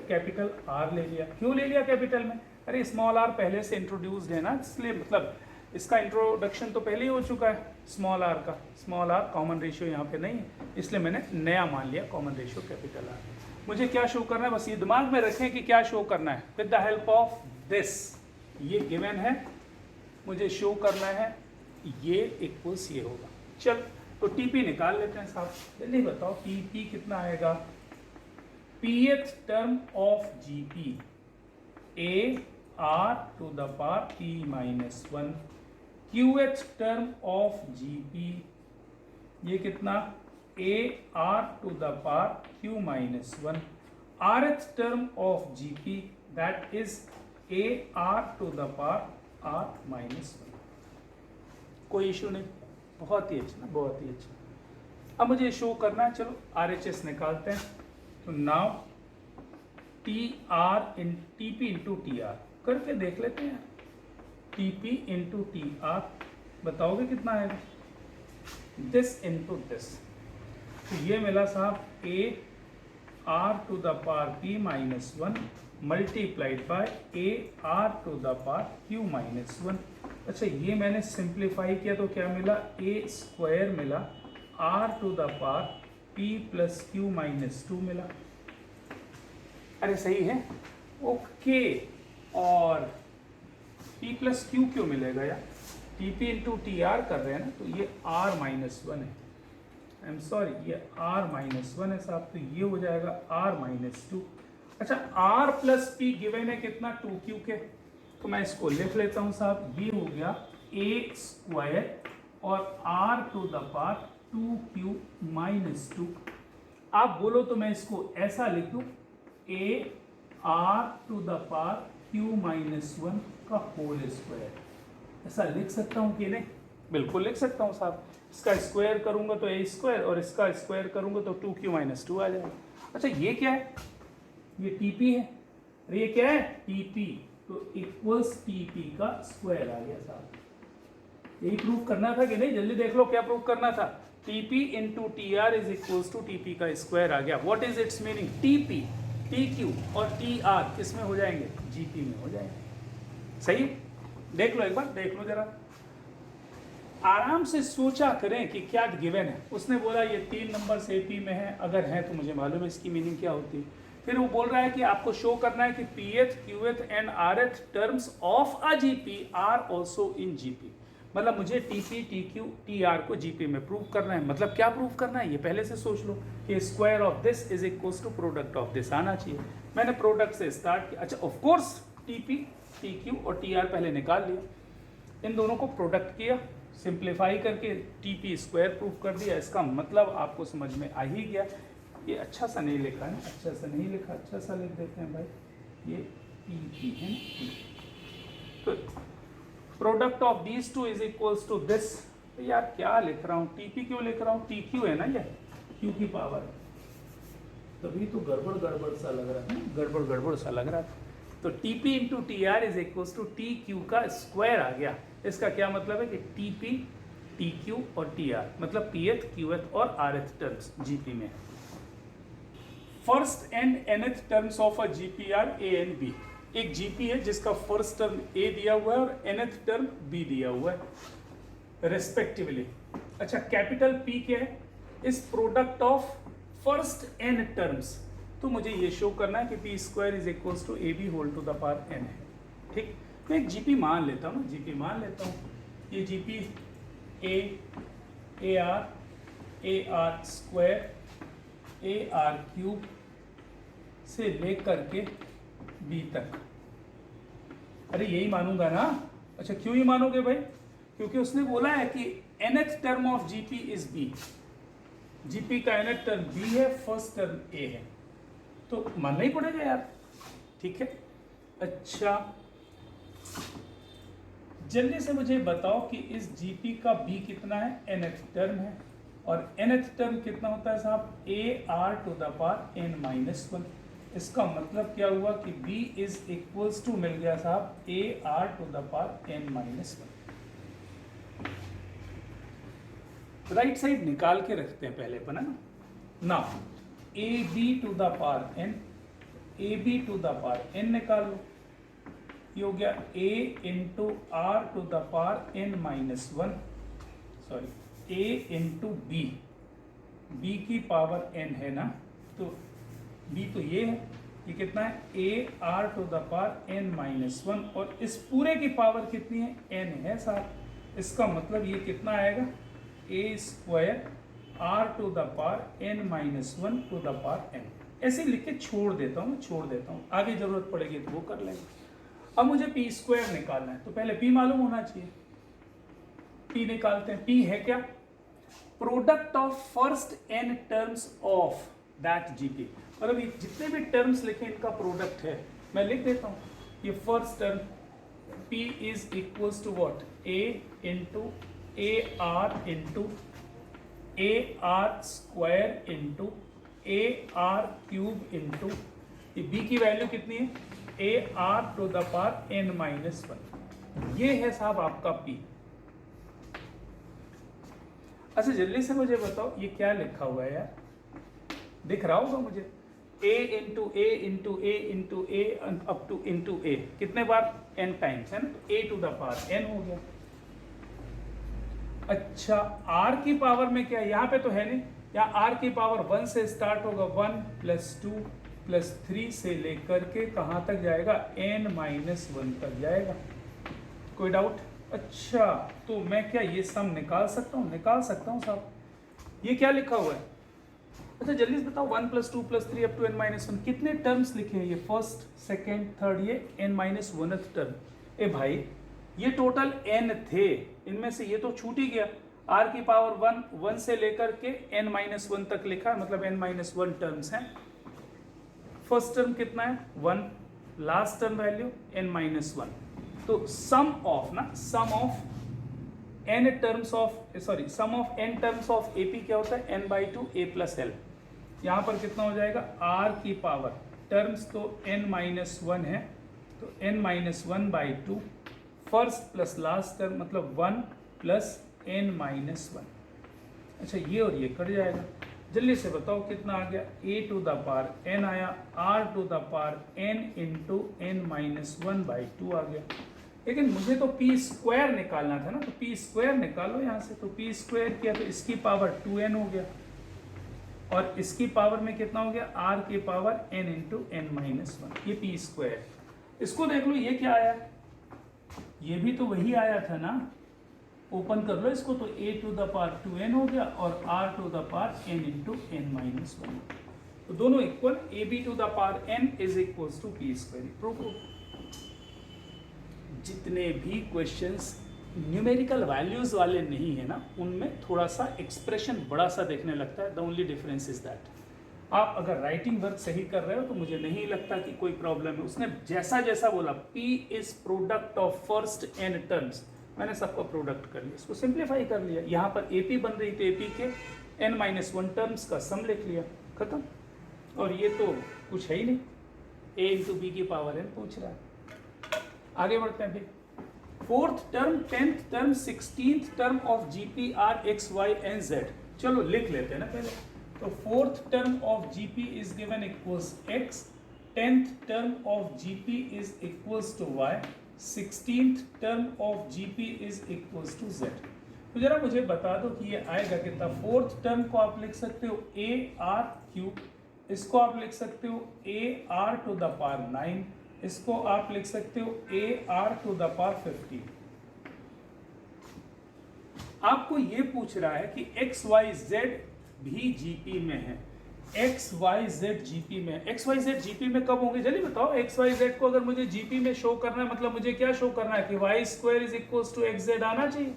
कैपिटल आर ले लिया। क्यों ले लिया कैपिटल में? अरे स्मॉल आर पहले से इंट्रोड्यूस्ड है ना, इसलिए मतलब इसका इंट्रोडक्शन तो पहले ही हो चुका है स्मॉल आर का। स्मॉल आर कॉमन रेशियो यहाँ पे नहीं है, इसलिए मैंने नया मान लिया कॉमन रेशियो कैपिटल आर। मुझे क्या शो करना है, बस ये दिमाग में रखें कि क्या शो करना है। With the help of this, ये गिवन है, मुझे शो करना है ये इक्वल्स ये होगा। चल तो टीपी निकाल लेते हैं साहब। जल्दी बताओ टीपी कितना आएगा? pth term of GP A R to the power p minus 1, qth term of GP ये कितना? A R to the power q minus 1, rth term of GP that is A R to the power r minus 1। कोई issue नहीं, बहुत ही अच्छा ना, बहुत ही अच्छा। अब मुझे शो करना है, चलो RHS निकालते हैं। तो now T R in T P into T R करके देख लेते हैं। T P into T R बताओगे कितना आएगा? दिस इंटू दिस, तो ये मिला साहब A R to the power P minus 1 multiplied by A R to the power Q minus 1। अच्छा ये मैंने सिंप्लीफाई किया तो क्या मिला? ए स्क्वायर मिला, R to the power P plus Q minus 2 मिला। अरे सही है, ओके। और पी प्लस क्यू क्यों मिलेगा यार? T P into T are कर रहे हैं ना, तो ये आर माइनस 1 है। आई एम सॉरी, ये आर माइनस 1 है साहब, तो ये हो जाएगा आर माइनस 2। अच्छा आर प्लस पी गिवन है कितना? 2q के, तो मैं इसको लिख लेता हूँ साहब। ये हो गया ए स्क्वायर और R to the power 2q minus 2। आप बोलो तो मैं इसको ऐसा लिख दूँ, A R to the power q minus 1 का होल स्क्वायर। ऐसा लिख सकता हूँ कि नहीं? बिल्कुल लिख सकता हूँ साहब। इसका स्क्वायर करूँगा तो ए स्क्वायर और इसका स्क्वायर करूँगा तो 2q माइनस 2 आ जाएगा। अच्छा ये क्या है? ये टीपी है। अरे ये क्या है? टीपी, तो इक्वल्स टीपी का स्क्वायर आ गया साहब। यही प्रूव करना था कि नहीं? जल्दी देख लो क्या प्रूव करना था। TP into T R is equals to TP का स्क्वायर आ गया। What is its meaning? TP, T Q और टी आर किस में हो जाएंगे? जीपी में हो जाएंगे। सही, देख लो एक बार, देख लो जरा आराम से सोचा करें कि क्या गिवन है। उसने बोला ये 3 नंबर एपी में है, अगर है तो मुझे मालूम है इसकी मीनिंग क्या होती है। फिर वो बोल रहा है कि आपको शो करना है कि pth, qth and rth terms of a GP are also in GP. मतलब मुझे टीपी, टीक्यू, टीआर को जीपी में प्रूव करना है। मतलब क्या प्रूव करना है ये पहले से सोच लो कि square of this is equals to product of this आना चाहिए। मैंने प्रोडक्ट से स्टार्ट किया। अच्छा ऑफ कोर्स टीपी, टीक्यू और टीआर पहले निकाल लिया, इन दोनों को प्रोडक्ट किया, सिंप्लीफाई करके टीपी स्क्वायर प्रूफ कर दिया। इसका मतलब आपको समझ में आ ही गया। ये अच्छा सा नहीं लिखा है, अच्छा सा नहीं लिखा, अच्छा सा लिख देते हैं भाई। ये टीपी है ना, तो product of these two is equals to this. तो यार क्या लिख रहा हूँ? टीपी क्यों लिख रहा हूँ? टीक्यू है ना, ये क्यू की पावर, तभी तो गड़बड़ सा लग रहा है, गड़बड़ सा लग रहा है। तो TP into T R is equals to T Q का स्क्वायर आ गया। इसका क्या मतलब है कि टीपी, टी क्यू और टी आर मतलब pth, qth और rth टर्म्स जीपी में है। First and nth terms of a GP are A and B. एक जीपी है जिसका फर्स्ट टर्म ए दिया हुआ है और nth टर्म बी दिया हुआ है रेस्पेक्टिवली। अच्छा कैपिटल पी क्या है? इस product of first n terms. तो मुझे ये शो करना है कि P square is equals to A B whole to the power n है। ठीक, मैं एक जीपी मान लेता हूँ ना, जीपी मान लेता हूँ। ये GP A A R square A are cube से लेकर के बी तक। अरे यही मानूंगा ना? अच्छा क्यों ही मानोगे भाई? क्योंकि उसने बोला है कि nth term of GP is B, GP का nth टर्म बी है, फर्स्ट टर्म ए है, तो मानना ही पड़ेगा यार। ठीक है, अच्छा जल्दी से मुझे बताओ कि इस जीपी का बी कितना है? nth टर्म है, और nth टर्म कितना होता है साहब? A R to the power n minus one. इसका मतलब क्या हुआ कि b इज इक्वल्स टू मिल गया साहब A R to the power n minus one. Right side निकाल के रखते हैं पहले अपन, है ना? ना A B to the power n, A B to the power n निकाल लो, ये हो गया a into are to the power n minus one, sorry a into B, B की पावर n है ना, तो b तो ये है, ये कितना है? a r to the power n minus one, और इस पूरे की पावर कितनी है? n है साहब। इसका मतलब ये कितना आएगा? a square r to the power n minus one to the power n। ऐसे लिख के छोड़ देता हूँ, आगे जरूरत पड़ेगी तो वो कर लेंगे। अब मुझे p स्क्वायर निकालना है, तो पहले p मालूम होना चाहिए। p निकालते हैं। p है क्या? Product of first n terms of that GP, मतलब ये जितने भी टर्म्स लिखे इनका प्रोडक्ट है। मैं लिख देता हूँ, ये first term p is equals to what? a into A R into A are square into A are cube into ये b की वैल्यू कितनी है? ए R to the power n minus one. ये है साहब आपका p। अच्छा जल्दी से मुझे बताओ ये क्या लिखा हुआ है यार? दिख रहा होगा मुझे, a into A into A into A up to into A, कितने बार? n टाइम्स, है ना? a to the power n हो गया। अच्छा r की पावर में क्या? यहाँ पे तो है नहीं, यहाँ r की पावर 1 से स्टार्ट होगा, 1 प्लस 2 प्लस 3 से लेकर के कहाँ तक जाएगा? n माइनस वन तक जाएगा। कोई डाउट? अच्छा तो मैं क्या ये सम निकाल सकता हूँ? निकाल सकता हूँ साहब। ये क्या लिखा हुआ है? अच्छा जल्दी से बताओ, 1 plus 2 plus 3 up to n minus one, कितने टर्म्स लिखे हैं? ये फर्स्ट सेकेंड थर्ड, ये n माइनस वन टर्म। ए भाई ये टोटल n थे, इनमें से ये तो छूट ही गया। r की पावर 1 से लेकर के n माइनस वन तक लिखा है, मतलब n माइनस वन टर्म्स हैं। फर्स्ट टर्म कितना है? 1, last term value n minus one. तो सम ऑफ ना, sum of n terms of, sorry sum of n terms of AP क्या होता है? n by two a plus l। यहाँ पर कितना हो जाएगा? r की पावर, टर्म्स तो n माइनस वन है, तो n minus one by two, first plus last term मतलब 1 प्लस n माइनस वन। अच्छा ये और ये कट जाएगा। जल्दी से बताओ कितना आ गया? a to the power n आया, r to the power n into n minus one by two आ गया। लेकिन मुझे तो p स्क्वायर निकालना था ना, तो p स्क्वायर निकालो यहाँ से। तो p स्क्वायर किया तो इसकी पावर 2n हो गया, और इसकी पावर में कितना हो गया? r की power n into n minus one, ये p स्क्वायर। इसको देख लो, ये क्या आया? ये भी तो वही आया था ना, ओपन कर लो इसको, तो a to the power 2n हो गया और r to the power n into n minus one. तो दोनों equal, a b to the power n is equals to p square. Proof. जितने भी क्वेश्चंस न्यूमेरिकल वैल्यूज वाले नहीं है ना, उनमें थोड़ा सा एक्सप्रेशन बड़ा सा देखने लगता है। The only difference is that आप अगर राइटिंग वर्क सही कर रहे हो तो मुझे नहीं लगता कि कोई प्रॉब्लम है। उसने जैसा जैसा बोला, p is product of first n terms, मैंने सबका प्रोडक्ट कर लिया, इसको सिंप्लीफाई कर लिया। यहाँ पर AP बन रही थी, AP के n माइनस वन टर्म्स का सम लिख लिया, खत्म। और ये तो कुछ है ही नहीं, a इंटू बी की पावर n पूछ रहा है। आगे बढ़ते हैं फिर। Fourth term, 10th term, 16th term of GP are x y and z। चलो लिख लेते हैं ना पहले। तो fourth term of GP is given equals x, 10th term of GP is equals to y, 16th term of GP is equals to z। तो जरा मुझे बता दो कि ये आएगा कितना। फोर्थ टर्म को आप लिख सकते हो a r क्यूब, इसको आप लिख सकते हो a r to the power 9, इसको आप लिख सकते हो a r to the power 15। आपको ये पूछ रहा है कि एक्स वाई जेड भी जीपी में है, एक्स वाई जेड जीपी में, एक्स वाई जेड जीपी में कब होंगे जल्दी बताओ। एक्स वाई जेड को अगर मुझे जीपी में शो करना है मतलब मुझे क्या शो करना है कि Y square is equals to X Z आना चाहिए।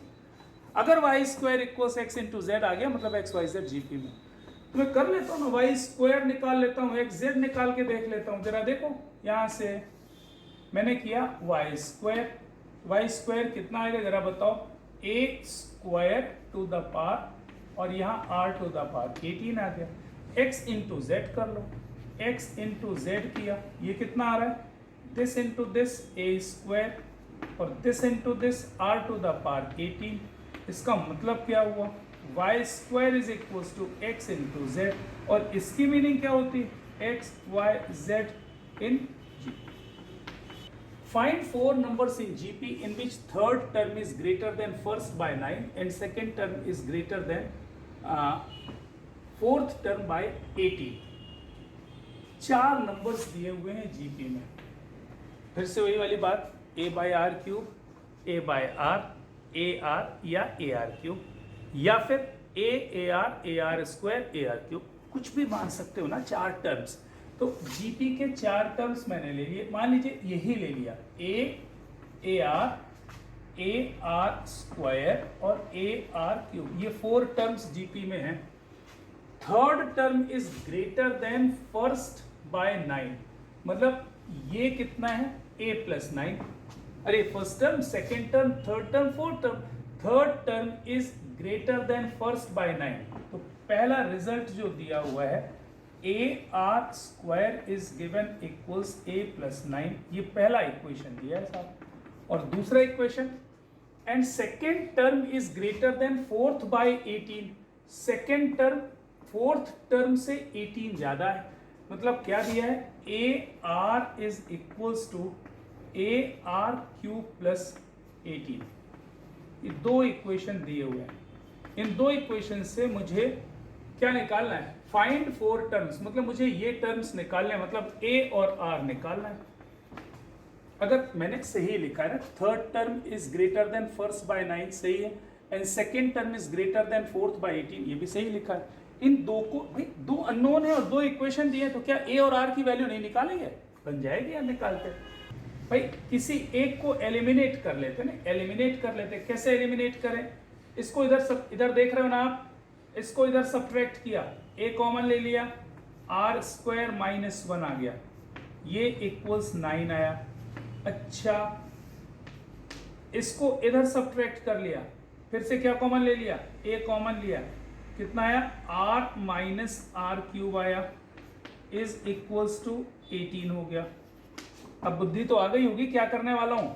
अगर Y square equals X into Z आ गया मतलब एक्स वाई जेड जीपी में। तो मैं कर लेता हूँ ना, वाई स्क्वायर निकाल लेता हूँ, एक्स जेड निकाल के देख लेता हूँ। जरा देखो यहाँ से मैंने किया वाई स्क्वायर कितना आएगा जरा बताओ, ए स्क्वायर टू द पावर और यहाँ आर टू द पावर 18 आ गया। x इंटू जेड कर लो, x इंटू जेड किया, ये कितना आ रहा है, this into this A square और this into this R to the power 18। इसका मतलब क्या हुआ, Y square is equals to X into Z और इसकी मीनिंग क्या होती है, X Y Z in G. Find 4 numbers in GP in which third term is greater than first by 9 and second term is greater than fourth term by 18। 4 numbers दिए हुए हैं GP में। फिर से वही वाली बात, a by R cube, a by R, A R या ए आर क्यूब या फिर A are square A are cube, कुछ भी मान सकते हो ना। 4 टर्म्स, तो जीपी के 4 टर्म्स मैंने ले लिए, मान लीजिए यही ले लिया, ए आर स्क्वायर और ए आर क्यूब, ये 4 टर्म्स जीपी में हैं। Third term is greater than first by 9, मतलब ये कितना है, a प्लस 9, अरे first term, second term, third term, fourth term, third term is greater than first by 9। तो पहला रिजल्ट जो दिया हुआ है A R square is given equals a plus 9, ये पहला इक्वेशन दिया है साहब। और दूसरा equation, and second term is greater than fourth by 18, second term fourth term से 18 ज्यादा है, मतलब क्या दिया है, ए r is equals to a are cube plus 18। ये 2 इक्वेशन दिए हुए हैं, इन 2 इक्वेशन से मुझे क्या निकालना है, फाइंड 4 टर्म्स, मतलब मुझे ये टर्म्स निकालने हैं, मतलब ए और आर निकालना है। अगर मैंने सही लिखा है ना, third term is greater than first by 9 सही है, and second term is greater than fourth by 18 ये भी सही लिखा है। इन 2 को भाई 2 अननोन है और 2 इक्वेशन दिए, तो क्या ए और आर की वैल्यू नहीं निकालेंगे, बन जाएगी यार निकालते। भाई किसी एक को एलिमिनेट कर लेते ना, एलिमिनेट कर लेते, कैसे एलिमिनेट करें, इसको इधर देख रहे हो ना आप, इसको इधर सब्ट्रैक्ट किया, ए कॉमन ले लिया, आर स्क्वायर माइनस 1 आ गया, ये इक्वल्स 9 आया। अच्छा, इसको इधर सब्ट्रैक्ट कर लिया, फिर से क्या कॉमन ले लिया, ए कॉमन लिया, कितना आया, आर माइनस आर क्यूब आया, इज इक्वल्स टू 18 हो गया। अब बुद्धि तो आ गई होगी, क्या करने वाला हूं,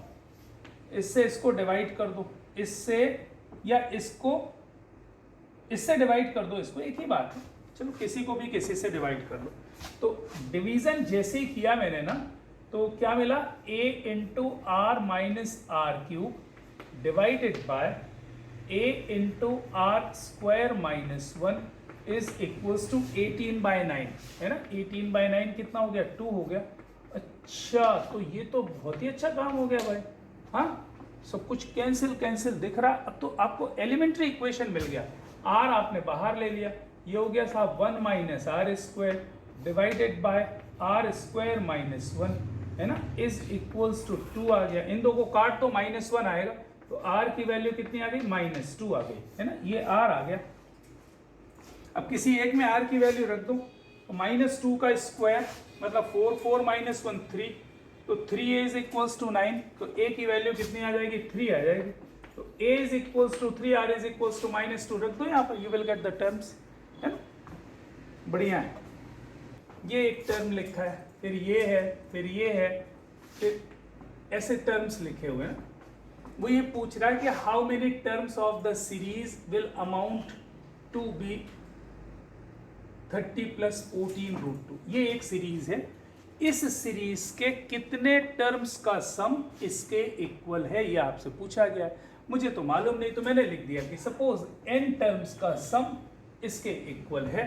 इससे इसको डिवाइड कर दो, इससे या इसको इससे डिवाइड कर दो, इसको एक ही बात है, चलो किसी को भी किसी से डिवाइड कर लो। तो डिवीजन जैसे ही किया मैंने ना, तो क्या मिला, a into r minus r cube divided by a into r square minus 1 is equals to 18/9, है ना। 18/9 कितना हो गया, 2 हो गया। अच्छा, तो ये तो बहुत ही अच्छा काम हो गया भाई, हाँ, सब कुछ कैंसिल दिख रहा। अब तो आपको एलिमेंट्री इक्वेशन मिल गया, आर आपने बाहर ले लिया, ये हो गया साहब 1 minus r square divided by r square minus 1, है ना, इज इक्वल्स टू 2 आ गया। इन दो को काट तो -1 आएगा, तो आर की वैल्यू कितनी आ गई, -2 आ गई, है ना, ये आर आ गया। अब किसी एक में आर की वैल्यू रख दो, तो -2 का स्क्वायर मतलब 4 माइनस 1 3, तो 3a इज इक्वल्स टू 9, तो a की वैल्यू कितनी आ जाएगी, 3 आ जाएगी। तो a is equals to 3, r is equals to -2 रख दो यहाँ पर, you will get the terms, है ना, बढ़िया है। ये एक टर्म लिखा है, फिर ये है, फिर ये है, फिर ऐसे टर्म्स लिखे हुए हैं। वो ये पूछ रहा है कि how many terms of the series will amount to be 30 + 14√2। ये एक सीरीज है, इस सीरीज के कितने टर्म्स का सम इसके इक्वल है, ये आपसे पूछा गया है। मुझे तो मालूम नहीं, तो मैंने लिख दिया कि सपोज n टर्म्स का सम इसके इक्वल है,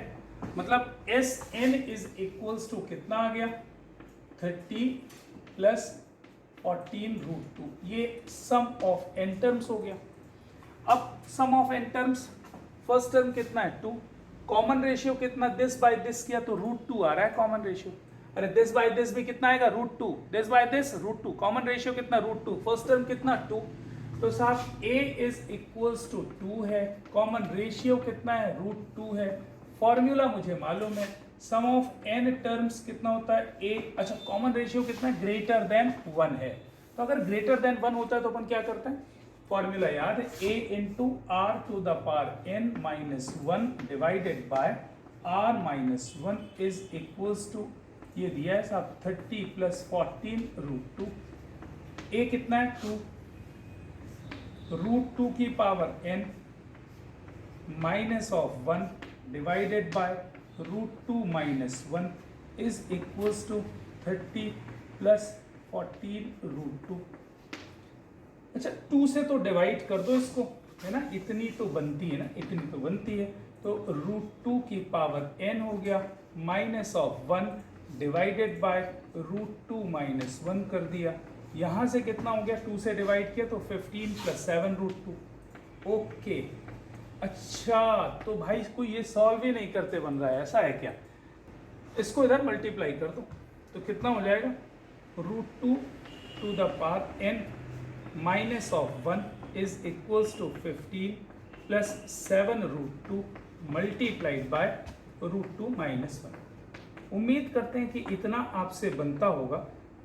मतलब Sn इज इक्वल्स टू कितना आ गया, 30 + 14√2, ये सम ऑफ n टर्म्स हो गया। अब sum of n terms, first term कितना है 2, कॉमन रेशियो कितना, दिस बाय दिस किया तो √2 आ रहा है कॉमन रेशियो। अरे दिस बाय दिस भी कितना आएगा √2, this by this √2, common ratio कितना √2, फर्स्ट टर्म कितना 2, तो साहब a इज इक्वल्स टू 2 है, कॉमन रेशियो कितना है √2 है, फॉर्मूला मुझे मालूम है, सम ऑफ n टर्म्स कितना होता है a, अच्छा कॉमन रेशियो कितना है ग्रेटर देन 1 है, तो अगर ग्रेटर देन 1 होता है तो अपन क्या करते हैं, फॉर्मूला याद है a into are to the power n minus 1 divided by r minus 1 is equals to, ये दिया है साहब 30 प्लस 14 √2, a कितना है 2, √2 की power n minus of 1 divided by √2 minus 1 is equals to 30 plus 14 √2। अच्छा 2 से तो डिवाइड कर दो इसको, है ना, इतनी तो बनती है ना, इतनी तो बनती है, तो √2 की पावर n हो गया minus of 1 divided by √2 minus 1 कर दिया, यहाँ से कितना हो गया 2 से डिवाइड किया तो 15 प्लस 7 √2। ओके, अच्छा तो भाई कोई ये सॉल्व ही नहीं करते बन रहा है, ऐसा है क्या, इसको इधर मल्टीप्लाई कर दो तो कितना हो जाएगा √2 to the power n minus of 1 is equals to 15 plus 7 √2 multiplied by √2 minus 1। उम्मीद करते हैं कि इतना आपसे बनता होगा,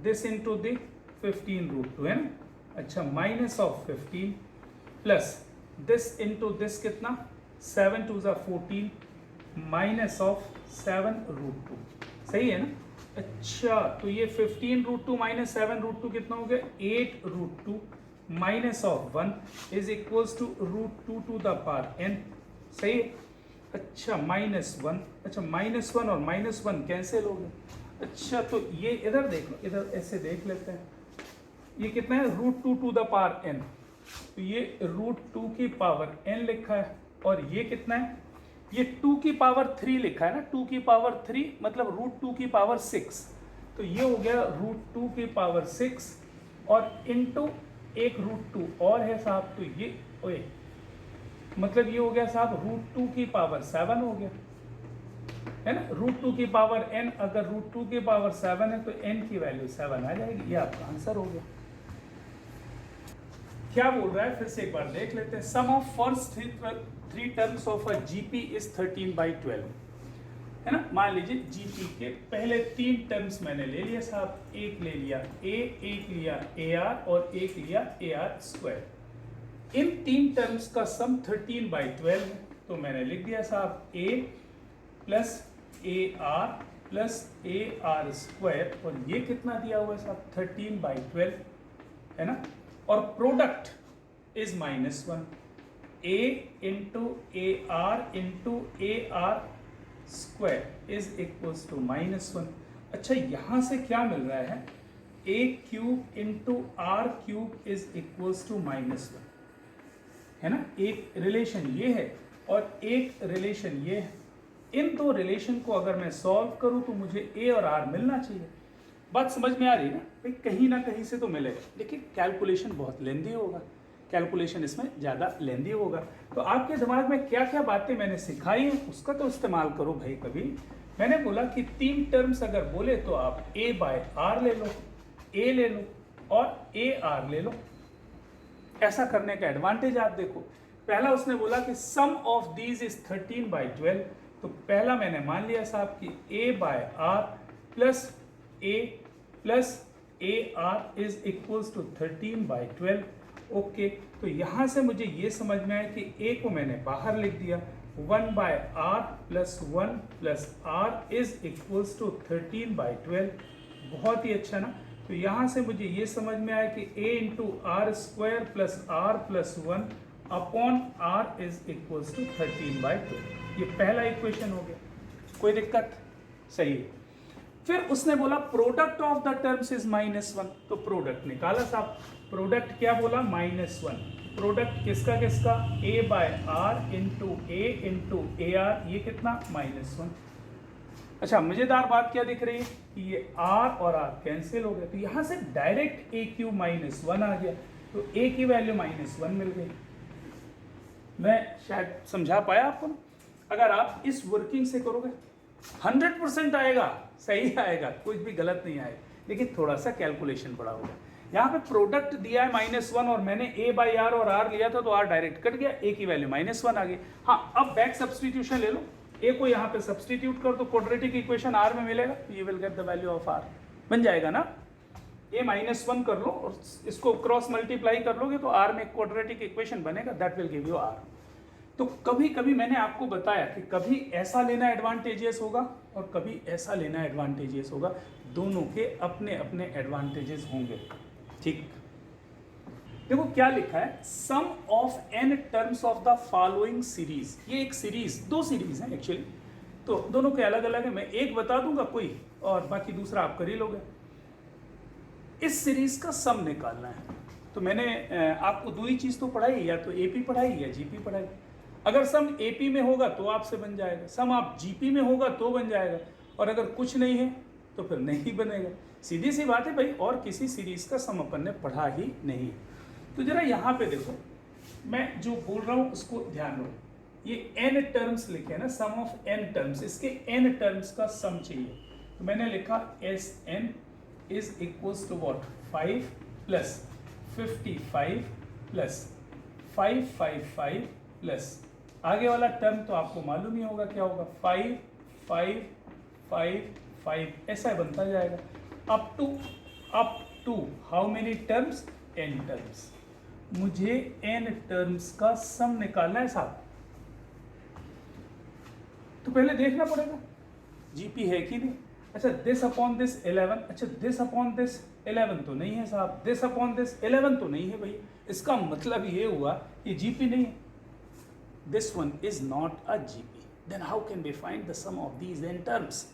दिस इंटू द 15 √2 है ना, अच्छा minus of 15 plus this into this कितना 7 टू ज़ा 14 माइनस ऑफ 7 √2, सही है ना। अच्छा तो ये 15 √2 माइनस 7 √2 कितना हो गया 8 √2 minus of 1 is equals to √2 to the power n, सही है। अच्छा -1, अच्छा -1 और -1 कैंसिल हो गए। अच्छा तो ये इधर देख लो, इधर ऐसे देख लेते हैं, ये कितना है √2 टू द पावर n, तो ये √2 की पावर n लिखा है, और ये कितना है, ये 2 की पावर 3 लिखा है ना, 2 की पावर 3 मतलब √2 की पावर 6, तो ये हो गया √2 की पावर 6 और इनटू एक √2 और है साहब, तो ये ओए मतलब ये हो गया साहब √2 की पावर 7 हो गया, है ना, √2 की पावर n, अगर √2 की पावर 7 है तो n की वैल्यू 7 आ जाएगी, ये आपका आंसर हो गया। क्या बोल रहा है फिर से एक बार देख लेते हैं, sum of first three terms of a GP is 13/12, है ना, मान लीजिए जीपी के पहले 3 टर्म्स मैंने ले लिया साहब, एक ले लिया a, एक लिया AR और एक लिया AR², इन 3 टर्म्स का सम 13/12 है, तो मैंने लिख दिया साहब a plus AR plus AR², और ये कितना दिया हुआ है साहब 13/12, है ना, और product is -1, a into AR into AR² is equals to -1। अच्छा यहाँ से क्या मिल रहा है, a³ into R³ is equals to -1, है ना, एक रिलेशन ये है और एक रिलेशन ये है, इन दो रिलेशन को अगर मैं सॉल्व करूं तो मुझे a और r मिलना चाहिए। बात समझ में आ रही है ना भाई, कहीं ना कहीं से तो मिलेगा, लेकिन कैलकुलेशन बहुत लेंदी होगा, कैलकुलेशन इसमें ज़्यादा लेंदी होगा, तो आपके दिमाग में क्या क्या बातें मैंने सिखाई हैं उसका तो इस्तेमाल करो भाई। कभी मैंने बोला कि 3 टर्म्स अगर बोले तो आप a/r ले लो, a ले लो और AR ले लो। ऐसा करने का एडवांटेज आप देखो, पहला उसने बोला कि सम ऑफ दीज इज 13/12, तो पहला मैंने मान लिया साहब कि a/r plus a plus AR is equals to 13/12। Okay, तो यहाँ से मुझे ये समझ में आया कि a को मैंने बाहर लिख दिया, 1/r plus 1 plus r is equals to 13/12। बहुत ही अच्छा ना, तो यहाँ से मुझे ये समझ में आया कि a into R² plus r plus 1 upon r is equals to 13/12। ये पहला इक्वेशन हो गया, कोई दिक्कत, सही है। फिर उसने बोला product of the terms is -1, तो प्रोडक्ट निकाला साहब, प्रोडक्ट क्या बोला -1, प्रोडक्ट किसका किसका a/r into a into AR, ये कितना -1। अच्छा मजेदार बात क्या दिख रही है कि ये r और r कैंसिल हो गए, तो यहाँ से डायरेक्ट a³ -1 आ गया, तो a की वैल्यू -1 मिल गई। मैं शायद समझा पाया आपको ना? अगर आप इस वर्किंग से करोगे 100% आएगा, सही आएगा, कुछ भी गलत नहीं आएगा, लेकिन थोड़ा सा कैलकुलेशन बड़ा होगा। यहाँ पे प्रोडक्ट दिया है -1 और मैंने a बाई आर और r लिया था तो r डायरेक्ट कट गया, a की वैल्यू -1 आ गई। हाँ, अब बैक सब्सटीट्यूशन ले लो, a को यहाँ पे सब्सटीट्यूट कर दो, क्वाड्रेटिक इक्वेशन r में मिलेगा, you will get the value of r, बन जाएगा ना। a -1 कर लो और इसको क्रॉस मल्टीप्लाई कर लोगे तो r में क्वाड्रेटिक इक्वेशन बनेगा, that will give you r। तो कभी कभी मैंने आपको बताया कि कभी ऐसा लेना एडवांटेजियस होगा और कभी ऐसा लेना एडवांटेजियस होगा, दोनों के अपने अपने एडवांटेजेस होंगे। ठीक, देखो क्या लिखा है, sum of n terms of the following series. ये एक सीरीज, दो सीरीज है एक्चुअली, तो दोनों के अलग अलग है, मैं एक बता दूंगा कोई और बाकी दूसरा आप कर ही लोगे। इस सीरीज का सम निकालना है, तो मैंने आपको दो ही चीज तो पढ़ाई, या तो एपी पढ़ाई या जीपी पढ़ाई। अगर सम एपी में होगा तो आपसे बन जाएगा, सम आप जीपी में होगा तो बन जाएगा, और अगर कुछ नहीं है तो फिर नहीं बनेगा। सीधी सी बात है भाई, और किसी सीरीज का सम अपन ने पढ़ा ही नहीं। तो जरा यहाँ पे देखो, मैं जो बोल रहा हूँ उसको ध्यान दो, ये n टर्म्स लिखे ना, सम ऑफ n टर्म्स, इसके n टर्म्स का सम चाहिए, तो मैंने लिखा Sn is equals to what, 5 plus 55 plus 555 plus आगे वाला टर्म तो आपको मालूम ही होगा क्या होगा, 5 5 5 5, ऐसा बनता जाएगा up to how many terms, n terms. मुझे n टर्म्स का सम निकालना है साहब, तो पहले देखना पड़ेगा जीपी है कि नहीं। अच्छा, दिस अपॉन दिस 11, अच्छा दिस अपॉन दिस 11 तो नहीं है साहब, दिस अपॉन दिस 11 तो नहीं है भैया, इसका मतलब ये हुआ ये जीपी नहीं है। This one is not a GP, then how can we find the sum of these n terms.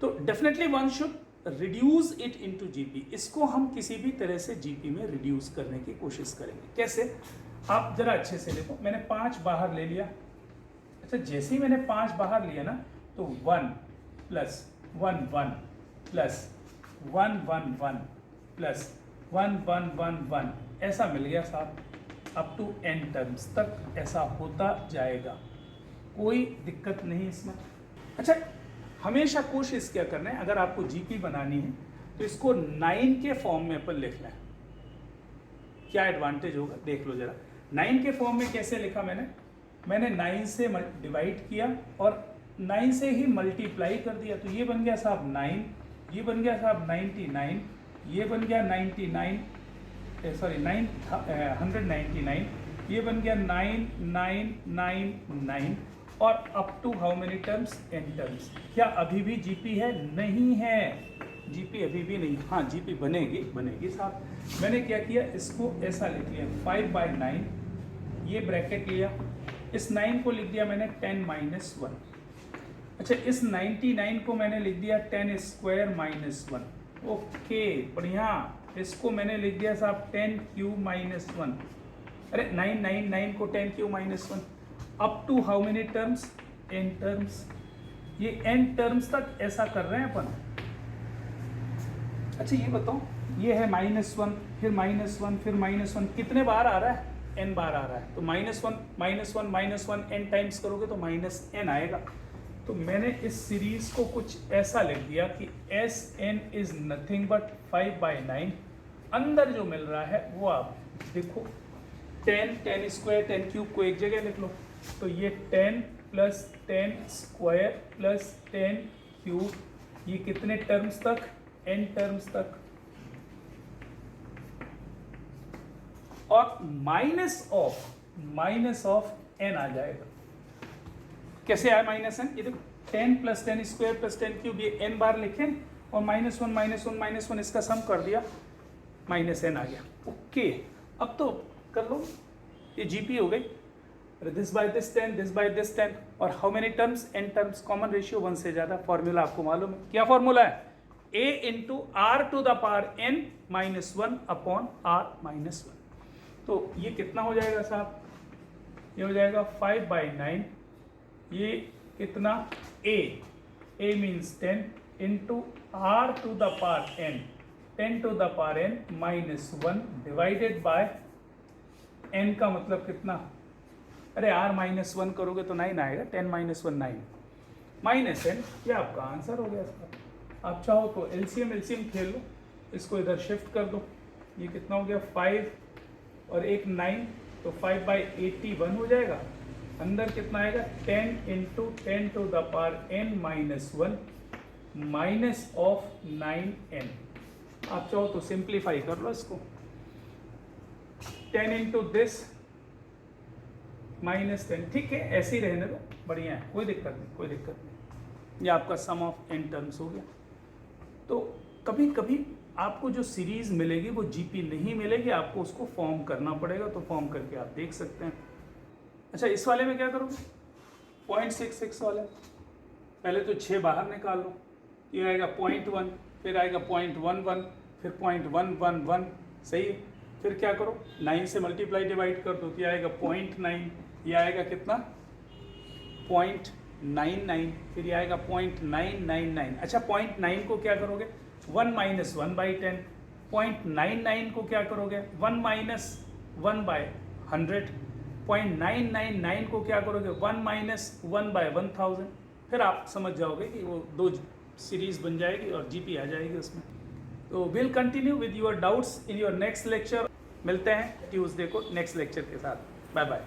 तो definitely one should reduce it into GP, इसको हम किसी भी तरह से जीपी में रिड्यूस करने की कोशिश करेंगे। कैसे, आप जरा अच्छे से देखो, मैंने 5 बाहर ले लिया। अच्छा, जैसे ही मैंने 5 बाहर लिया ना, तो 1 प्लस 1 1 प्लस 1 1 1 प्लस 1 1 1 1 ऐसा मिल गया साहब, अप टू n टर्म्स तक ऐसा होता जाएगा, कोई दिक्कत नहीं इसमें। अच्छा, हमेशा कोशिश क्या करना है, अगर आपको जीपी बनानी है तो इसको 9 के फॉर्म में अपन लिखना है। क्या एडवांटेज होगा देख लो जरा, 9 के फॉर्म में कैसे लिखा मैंने 9 से डिवाइड किया और 9 से ही मल्टीप्लाई कर दिया, तो ये बन गया साहब 9, ये बन गया साहब 99, ये बन गया 199, ये बन गया 9999, और up to how many terms, n terms. क्या अभी भी जीपी है? नहीं है, जीपी अभी भी नहीं। हाँ, जीपी बनेगी साहब। मैंने क्या किया, इसको ऐसा लिख लिया 5/9, ये ब्रैकेट लिया, इस 9 को लिख दिया मैंने 10 - 1। अच्छा, इस 99 को मैंने लिख दिया 10 स्क्वायर -1। ओके, बढ़िया। इसको मैंने लिख दिया साहब 10 क्यूब -1। अरे 999 को 10 cube -1, up to how many terms, n terms. ये n टर्म्स तक ऐसा कर रहे हैं अपन। अच्छा, ये बताओ, ये है -1, फिर -1, फिर -1, कितने बार आ रहा है? n बार आ रहा है। तो -1 n टाइम्स करोगे तो -n आएगा। तो मैंने इस सीरीज को कुछ ऐसा लिख दिया कि Sn इज नथिंग बट 5/9। अंदर जो मिल रहा है वो आप देखो, 10 स्क्वायर 10 क्यूब को एक जगह लिख लो, तो ये 10 प्लस 10 स्क्वायर प्लस 10 क्यूब, ये कितने टर्म्स तक? n टर्म्स तक। और माइनस ऑफ n आ जाएगा। कैसे आया -n? ये देखो 10 प्लस 10 स्क्वायर प्लस 10 क्यूब, ये n बार लिखे और -1 इसका सम कर दिया, -n आ गया। ओके, अब तो कर लो, ये जीपी हो गई। This by this 10, this by this 10, और how many terms? n terms, common ratio 1 से ज्यादा। फॉर्मूला आपको मालूम है, क्या फॉर्मूला है? a into r to the power n -1 upon r -1। तो ये कितना हो जाएगा साहब? ये हो जाएगा 5/9, ये कितना? a means 10 into r to the power n, 10 to the power n -1 divided by n का मतलब कितना? अरे r माइनस 1 करोगे तो 9 आएगा, 10 माइनस 1 9 माइनस n, ये आपका आंसर हो गया इसका। आप चाहो तो एलसीएम खेल लो, इसको इधर शिफ्ट कर दो, ये कितना हो गया 5 और एक 9, तो 5/81 हो जाएगा। अंदर कितना आएगा 10 into 10 to the power n minus 1 minus of 9n। आप चाहो तो सिंप्लीफाई कर लो इसको, 10 इंटू दिस माइनस 10, ठीक है ऐसे ही रहने दो, बढ़िया है, कोई दिक्कत नहीं, कोई दिक्कत नहीं। ये आपका सम ऑफ n टर्म्स हो गया। तो कभी कभी आपको जो सीरीज मिलेगी वो जीपी नहीं मिलेगी, आपको उसको फॉर्म करना पड़ेगा, तो फॉर्म करके आप देख सकते हैं। अच्छा, इस वाले में क्या करोगे, 0.66 वाले, पहले तो 6 बाहर निकाल लो, ये आएगा 0.1, फिर आएगा 0.11, फिर 0.111, सही है। फिर क्या करो 9 से मल्टीप्लाई डिवाइड कर दो, तो ये आएगा 0.9, ये आएगा कितना 0.99, फिर ये आएगा 0.999। अच्छा 0.9 को क्या करोगे 1 माइनस 1/10, 0.99 को क्या करोगे 1 माइनस 1/100, 0.999 को क्या करोगे 1 माइनस 1/1000। फिर आप समझ जाओगे कि वो दो सीरीज बन जाएगी और जीपी आ जाएगी उसमें। तो will continue with your doubts in your next lecture. मिलते हैं ट्यूसडे को नेक्स्ट लेक्चर के साथ। Bye bye.